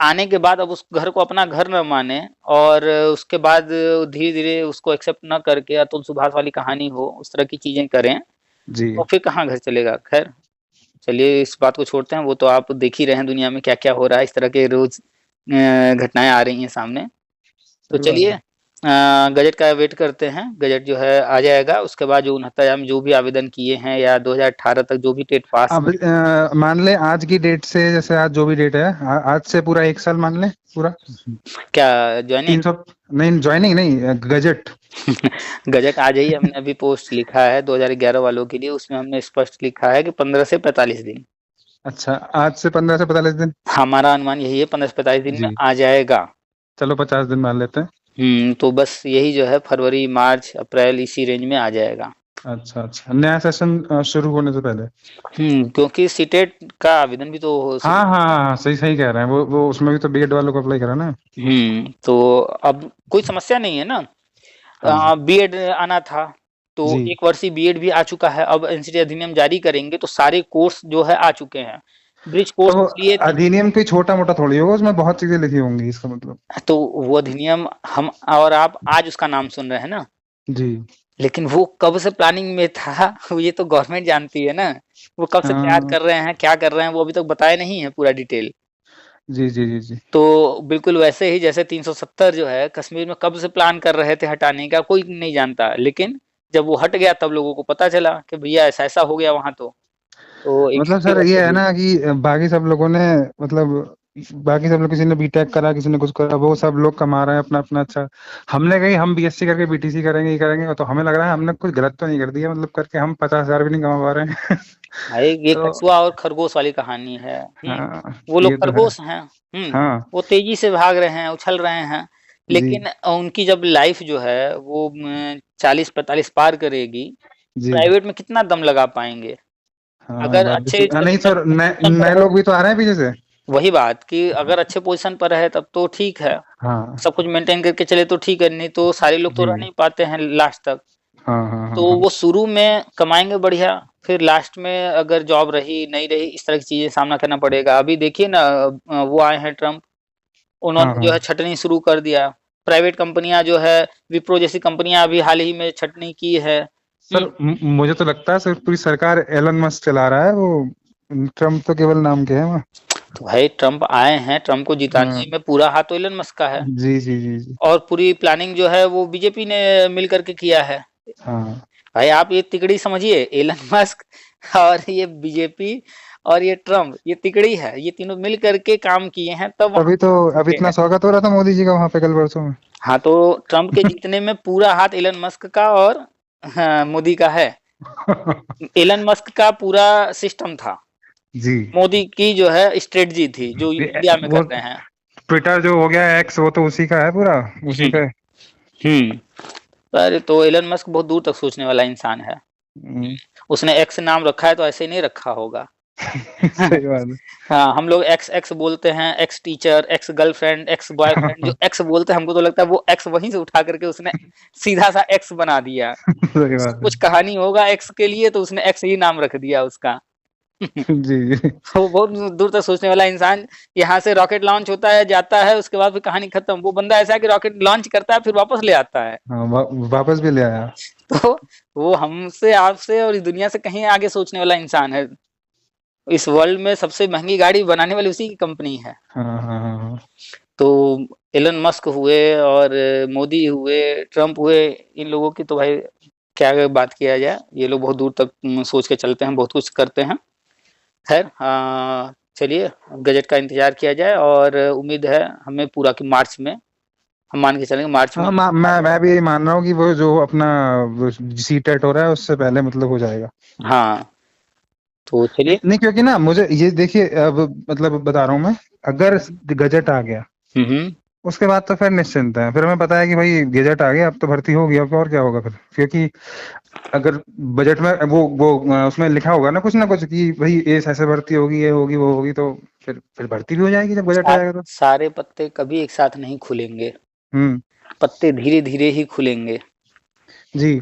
आने के बाद अब उस घर को अपना घर न माने, और उसके बाद धीरे धीरे उसको एक्सेप्ट न करके अतुल सुभाष वाली कहानी हो, उस तरह की चीजें करें, जी। तो फिर कहाँ घर चलेगा। खैर चलिए इस बात को छोड़ते हैं, वो तो आप देख ही रहे हैं दुनिया में क्या क्या हो रहा है, इस तरह के रोज घटनाएं आ रही हैं सामने। तो सही बात चलिए है। गजट का वेट करते हैं, गजट जो है आ जाएगा, उसके बाद जो 69 में जो भी आवेदन किए हैं, या 2018 तक जो भी टेट पास अब मान ले आज की डेट से, जैसे आज जो भी डेट है, आज से पूरा 1 साल मान ले पूरा। क्या ज्वाइनिंग? 300, नहीं ज्वाइनिंग नहीं, गजट। गजट आ जाइए, हमने अभी पोस्ट लिखा है 2011 वालों के लिए, उसमें हमने स्पष्ट लिखा है कि 15 से 45 दिन। अच्छा, आज से 15 से 45 दिन। हमारा अनुमान यही है 15 से 45 दिन में जी, आ जाएगा। चलो 50 दिन मान लेते हैं। तो बस यही जो है फरवरी, मार्च, अप्रैल इसी रेंज में आ जाएगा। अच्छा अच्छा, नया सेशन शुरू होने से पहले। क्योंकि सीटेट का आवेदन भी तो हाँ हाँ हाँ हाँ, सही सही कह रहे हैं, वो उसमें भी तो बीएड वालों को अप्लाई करा ना। तो अब कोई समस्या नहीं है ना। हाँ बीएड आना था तो जी। 1 वर्षीय बीएड भी आ चुका है। अब एनसीटी अधिनियम जारी करेंगे तो सारे कोर्स जो है आ चुके हैं। ब्रिज कोर्स तो इसलिए थे, अधिनियम कोई छोटा मोटा थोड़ी होगा, उसमें बहुत चीजें लिखी होंगी इसका मतलब। तो वो अधिनियम हम और आप आज उसका नाम सुन रहे हैं ना, जी। लेकिन वो कब से प्लानिंग में था ये तो गवर्नमेंट जानती है ना। वो कब से तैयार हाँ कर रहे हैं, क्या कर रहे हैं, वो अभी तक बताया नहीं है पूरा डिटेल। जी जी जी जी। तो बिल्कुल वैसे ही जैसे 370 जो है कश्मीर में कब से प्लान कर रहे थे हटाने का, कोई नहीं जानता, लेकिन जब वो हट गया तब लोगों को पता चला कि भैया ऐसा ऐसा हो गया वहां। तो एक मतलब इसकी सर वजह ये है से ना कि बाकी सब लोगों ने, मतलब बाकी सब लोग, किसी ने बीटेक करा, किसी ने कुछ करा, वो सब लोग कमा रहे हैं अपना अपना। अच्छा, हमने कहीं हम बीएससी करके बीटीसी करेंगे, ये करेंगे, तो हमें लग रहा है हमने कुछ गलत तो नहीं कर दिया, मतलब करके हम 50,000 भी नहीं कमा पा रहे हैं। भाई ये तो कछुआ और खरगोश वाली कहानी है। हाँ, वो लोग ये तो है। खरगोश हैं। हाँ वो तेजी से भाग रहे हैं, उछल रहे हैं, जी लेकिन उनकी जब लाइफ जो है वो 40-45 पार करेगी, जी। प्राइवेट में कितना दम लगा पाएंगे। हाँ अगर बात भी अच्छे सही। हाँ, नहीं सर, नए पोजीशन पर नए है, लोग भी तो आ रहे हैं पीछे से। वही बात कि अगर अच्छे पोजीशन पर है तब तो ठीक है, हाँ सब कुछ मेंटेन करके चले तो ठीक है, नहीं तो सारे लोग तो जी। रह नहीं पाते हैं लास्ट तक। हाँ हाँ तो हाँ हाँ। वो शुरू में कमाएँगे बढ़िया, फिर लास्ट में अगर जॉब रही, नहीं रही, इस तरह की चीज़ें सामना करना पड़ेगा। अभी देखिए ना, वो आए हैं ट्रम्प, हाँ उन्होंने जो हाँ है छँटनी शुरू कर दिया। प्राइवेट कंपनियाँ जो है, विप्रो जैसी कंपनियाँ अभी हाल ही में छँटनी की है। सर, मुझे तो लगता है सर पूरी सरकार एलन मस्क चला रहा है, वो ट्रम्प तो केवल नाम के है वहाँ। तो भाई ट्रम्प आए हैं, ट्रम्प को हाँ जिताने में पूरा हाथ तो एलन मस्क का है, जी जी जी जी। और पूरी प्लानिंग जो है वो बीजेपी ने मिल कर के किया है। हाँ, भाई आप ये तिकड़ी समझिए, एलन मस्क और ये बीजेपी और ये ट्रम्प, ये तिकड़ी है, ये तीनों मिल करके काम किए हैं तब वहां तभी तो अब पे इतना है। स्वागत हो रहा था मोदी जी का वहां पे कल परसों में। हाँ तो ट्रम्प के जीतने में पूरा हाथ एलन मस्क का और हाँ, मोदी का है। एलन मस्क का पूरा सिस्टम था, जी। मोदी की जो है स्ट्रेटजी थी जो इंडिया में वो कर रहे हैं। ट्विटर जो हो गया एक्स, वो तो उसी का है पूरा, उसी हम्म का है। हम्म। अरे तो एलन मस्क बहुत दूर तक सोचने वाला इंसान है। हम्म, उसने एक्स नाम रखा है तो ऐसे ही नहीं रखा होगा। सही बात है। हाँ, हम लोग एक्स एक्स बोलते हैं, x teacher, ex girlfriend, ex boyfriend, जो एक्स बोलते हैं हमको तो लगता है वो एक्स वहीं से उठा करके उसने सीधा सा एक्स बना दिया। सही उसका बात कुछ कहानी होगा एक्स के लिए तो उसने एक्स ही नाम रख दिया उसका। है। जी जी। वो बहुत दूर तक सोचने वाला इंसान। यहाँ से रॉकेट लॉन्च होता है, जाता है, उसके बाद फिर कहानी खत्म। वो बंदा ऐसा है कि रॉकेट लॉन्च करता है फिर वापस ले आता है। हाँ, वापस भी ले आया। तो वो हमसे, आपसे और इस दुनिया से कहीं आगे सोचने वाला इंसान है। इस वर्ल्ड में सबसे महंगी गाड़ी बनाने वाली उसी की कंपनी है। हाँ हाँ हाँ हाँ। तो एलन मस्क हुए और मोदी हुए, ट्रम्प हुए, इन लोगों की तो भाई क्या बात किया जाए, ये लोग बहुत दूर तक सोच के चलते हैं, बहुत कुछ करते हैं। खैर चलिए गजट का इंतजार किया जाए और उम्मीद है हमें पूरा कि मार्च में, हम मान के चलेंगे मार्च में हाँ, मैं भी यही मान रहा हूँ कि वो जो अपना सी टेट हो रहा है उससे पहले मतलब हो जाएगा। हाँ तो नहीं चलिए। नहीं, क्योंकि ना मुझे ये देखिए, अब मतलब बता रहा हूँ मैं, अगर गजट आ गया हम्म। उसके बाद तो फिर निश्चिंत है, फिर हमें पता है कि भाई गजट आ गया, अब तो भर्ती होगी, अब और क्या होगा फिर, क्योंकि अगर बजट में उसमें लिखा होगा ना कुछ कि भाई ये ऐसे भर्ती होगी, ये होगी, वो होगी, तो फिर भर्ती भी हो जाएगी जब बजट आएगा तो। सारे पत्ते कभी एक साथ नहीं खुलेंगे, हम्म। पत्ते धीरे धीरे ही खुलेंगे। जी।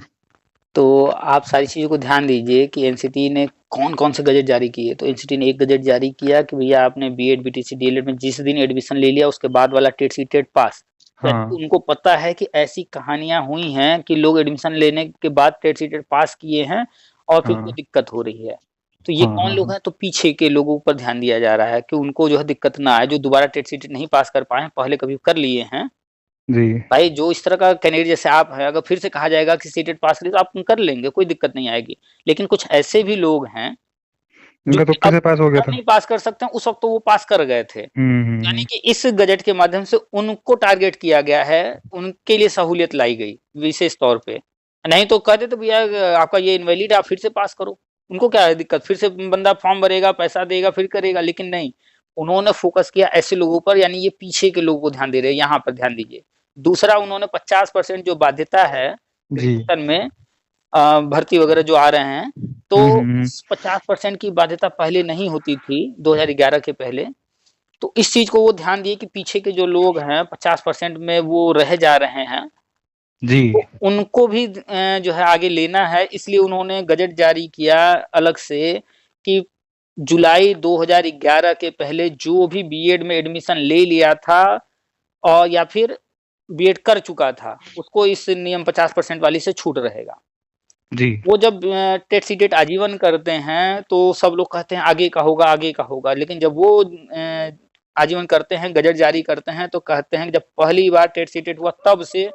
तो आप सारी चीज़ों को ध्यान दीजिए कि एनसीटी ने कौन-कौन से गज़ट जारी किए। तो एनसीटी ने एक गज़ट जारी किया कि भैया आपने बीएड, बीटीसी, डीएलएड में जिस दिन एडमिशन ले लिया उसके बाद वाला टेट सी टेट पास। यानी हाँ उनको पता है कि ऐसी कहानियाँ हुई हैं कि लोग एडमिशन लेने के बाद टेट सी टेट पास किए हैं और फिर उनको हाँ दिक्कत हो रही है। तो ये हाँ कौन हाँ लोग हाँ। हैं? तो पीछे के लोगों पर ध्यान दिया जा रहा है कि उनको जो है दिक्कत ना आए, जो दोबारा टेट सी टेट नहीं पास कर पाए हैं, पहले कभी कर लिए हैं। जी। भाई जो इस तरह का कैंडिडेट जैसे आप हैं, अगर फिर से कहा जाएगा कि सीटेट पास करिए तो आप कर लेंगे, कोई दिक्कत नहीं आएगी। लेकिन कुछ ऐसे भी लोग हैं जो इनका कि तुक्के अब से पास हो गया अब था। नहीं पास कर सकते हैं, उस वक्त तो वो पास कर गए थे। यानी हम्म। कि इस गजट के माध्यम से उनको टारगेट किया गया है, उनके लिए सहूलियत लाई गई विशेष तौर पे। नहीं तो कह देते भैया आपका ये इनवैलिड है, आप फिर से पास करो। उनको क्या है दिक्कत, फिर से बंदा फॉर्म भरेगा, पैसा देगा, फिर करेगा। लेकिन नहीं, उन्होंने फोकस किया ऐसे लोगों पर, यानी ये पीछे के लोगों को ध्यान दे रहे हैं, यहाँ पर ध्यान दीजिए। दूसरा उन्होंने 50% जो बाध्यता है जी। ग्रेजुएशन में भर्ती वगैरह जो आ रहे हैं, तो हम्म। इस 50% की बाध्यता पहले नहीं होती थी 2011 के पहले। तो इस चीज को वो ध्यान दिए कि पीछे के जो लोग हैं 50% में वो रह जा रहे हैं, जी। तो उनको भी जो है आगे लेना है। इसलिए उन्होंने गजट जारी किया अलग से कि जुलाई 2011 के पहले जो भी बीएड में एडमिशन ले लिया था और या फिर बीएड कर चुका था, उसको इस नियम 50% वाली से छूट रहेगा। जी। वो जब टेट सीटेट आजीवन करते हैं तो सब लोग कहते हैं आगे का होगा, आगे का होगा, लेकिन जब वो आजीवन करते हैं, गजट जारी करते हैं, तो कहते हैं कि जब पहली बार टेट सीटेट हुआ तब से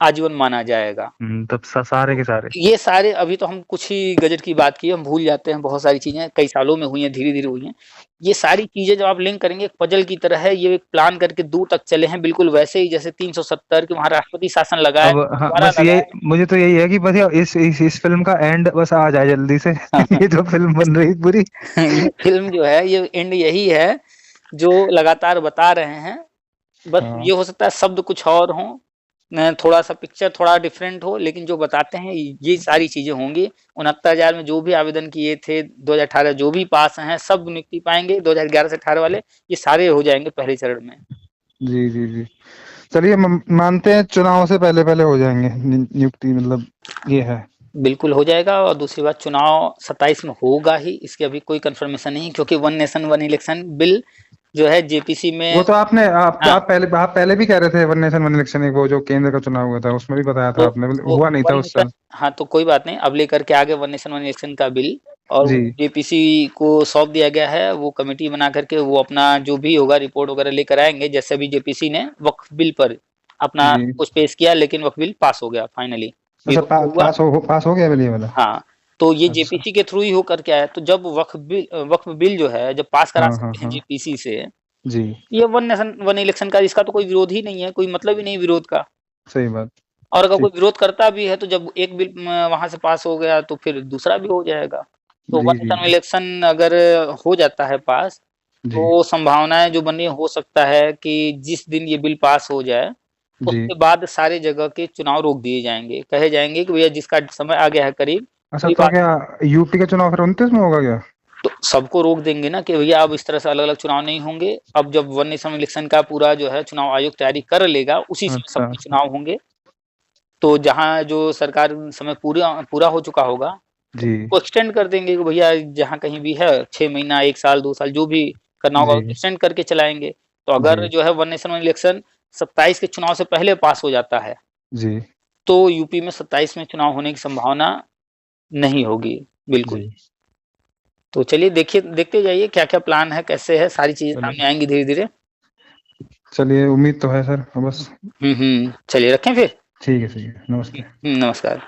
आजीवन माना जाएगा। तब सारे के सारे ये सारे अभी तो हम कुछ ही गजट की बात की, हम भूल जाते हैं, बहुत सारी चीजें कई सालों में हुई हैं, धीरे धीरे हुई हैं। ये सारी चीजें जब आप लिंक करेंगे एक पजल की तरह है, ये एक प्लान करके दूर तक चले हैं, बिल्कुल वैसे ही जैसे 370 के वहां राष्ट्रपति शासन लगाया, अब हाँ, दोबारा बस ये मुझे तो यही है कि बस इस फिल्म का एंड बस आ जाए जल्दी से। ये जो फिल्म बन रही पूरी ये फिल्म जो है ये एंड यही है जो लगातार बता रहे हैं। बस हाँ। ये हो सकता है शब्द कुछ और हो, थोड़ा सा पिक्चर थोड़ा डिफरेंट हो, लेकिन जो बताते हैं ये सारी चीजें होंगी। 69,000 में जो भी आवेदन किए थे 2018 जो भी पास हैं सब नियुक्ति पाएंगे, 2011 से 18 वाले ये सारे हो जाएंगे पहले चरण में। जी जी जी। चलिए मानते हैं चुनाव से पहले पहले हो जाएंगे नियुक्ति, मतलब ये है। बिल्कुल हो जाएगा। और दूसरी बात चुनाव 27 में होगा ही, इसकी अभी कोई कंफर्मेशन नहीं, क्योंकि one nation one election bill जो है जेपीसी में वो तो आप हाँ, पहले भी कह रहे थे वन नेशन वन इलेक्शन, एक वो जो केंद्र का चुनाव हुआ था उसमें भी बताया था तो आपने, हुआ नहीं था वन उस नेशन, साल। हाँ तो कोई बात नहीं, अब लेकर के आगे वन नेशन वन इलेक्शन का बिल और जी जेपीसी को सौंप दिया गया है। वो कमेटी बना करके वो अपना जो भी होगा रिपोर्ट वगैरह लेकर आएंगे। जैसे अभी जेपीसी ने वक्फ बिल पर अपना जी। कुछ पेश किया, लेकिन वक्फ बिल पास हो गया फाइनली, अच्छा विरोध तो हुआ। पास हो गया बिल ये वाला। हाँ, तो ये अच्छा। जेपीसी के थ्रू ही होकर के आया। तो जब वक्फ बिल जो है जब पास करा हाँ हाँ सकते हैं हाँ। जेपीसी से, जी। ये वन नेशन वन इलेक्शन का इसका तो कोई विरोध ही नहीं है, कोई मतलब ही नहीं विरोध का। सही बात। और अगर कोई ठीक। विरोध करता भी है तो जब एक बिल वहां से पास हो गया तो फिर दूसरा भी हो जाएगा। तो जी वन जी नेशन इलेक्शन अगर हो जाता है पास, जी तो संभावनाएं जो बनी हो सकता है कि जिस दिन ये बिल पास हो जाए जी। उसके बाद सारे जगह के चुनाव रोक दिए जाएंगे। कहे जाएंगे कि भैया जिसका समय आ गया है करीब, अच्छा कोई तो बात, क्या यूपी का चुनाव फिर 29 में होगा क्या? तो सबको रोक देंगे ना कि भैया अब इस तरह से अलग अलग चुनाव नहीं होंगे। अब जब वन नेशन इलेक्शन का पूरा जो है चुनाव आयोग तैयारी कर लेगा उसी समय अच्छा। सबके चुनाव होंगे। तो जहाँ जो सरकार समय पूरा पूरा हो चुका होगा तो जी उसको एक्सटेंड कर देंगे कि भैया जहाँ कहीं भी है 6 महीना 1 साल 2 साल जो भी करना होगा जी एक्सटेंड करके चलाएंगे। तो अगर जी जो है वन नेशन वन इलेक्शन 27 के चुनाव से पहले पास हो जाता है जी तो यूपी में 27 में चुनाव होने की संभावना नहीं होगी बिल्कुल। जी। तो चलिए देखिए, देखते जाइए क्या क्या प्लान है, कैसे है, सारी चीजें चलिए सामने आएंगी धीरे धीरे। चलिए, उम्मीद तो है सर बस। चलिए रखें फिर। ठीक है नमस्ते। नमस्कार।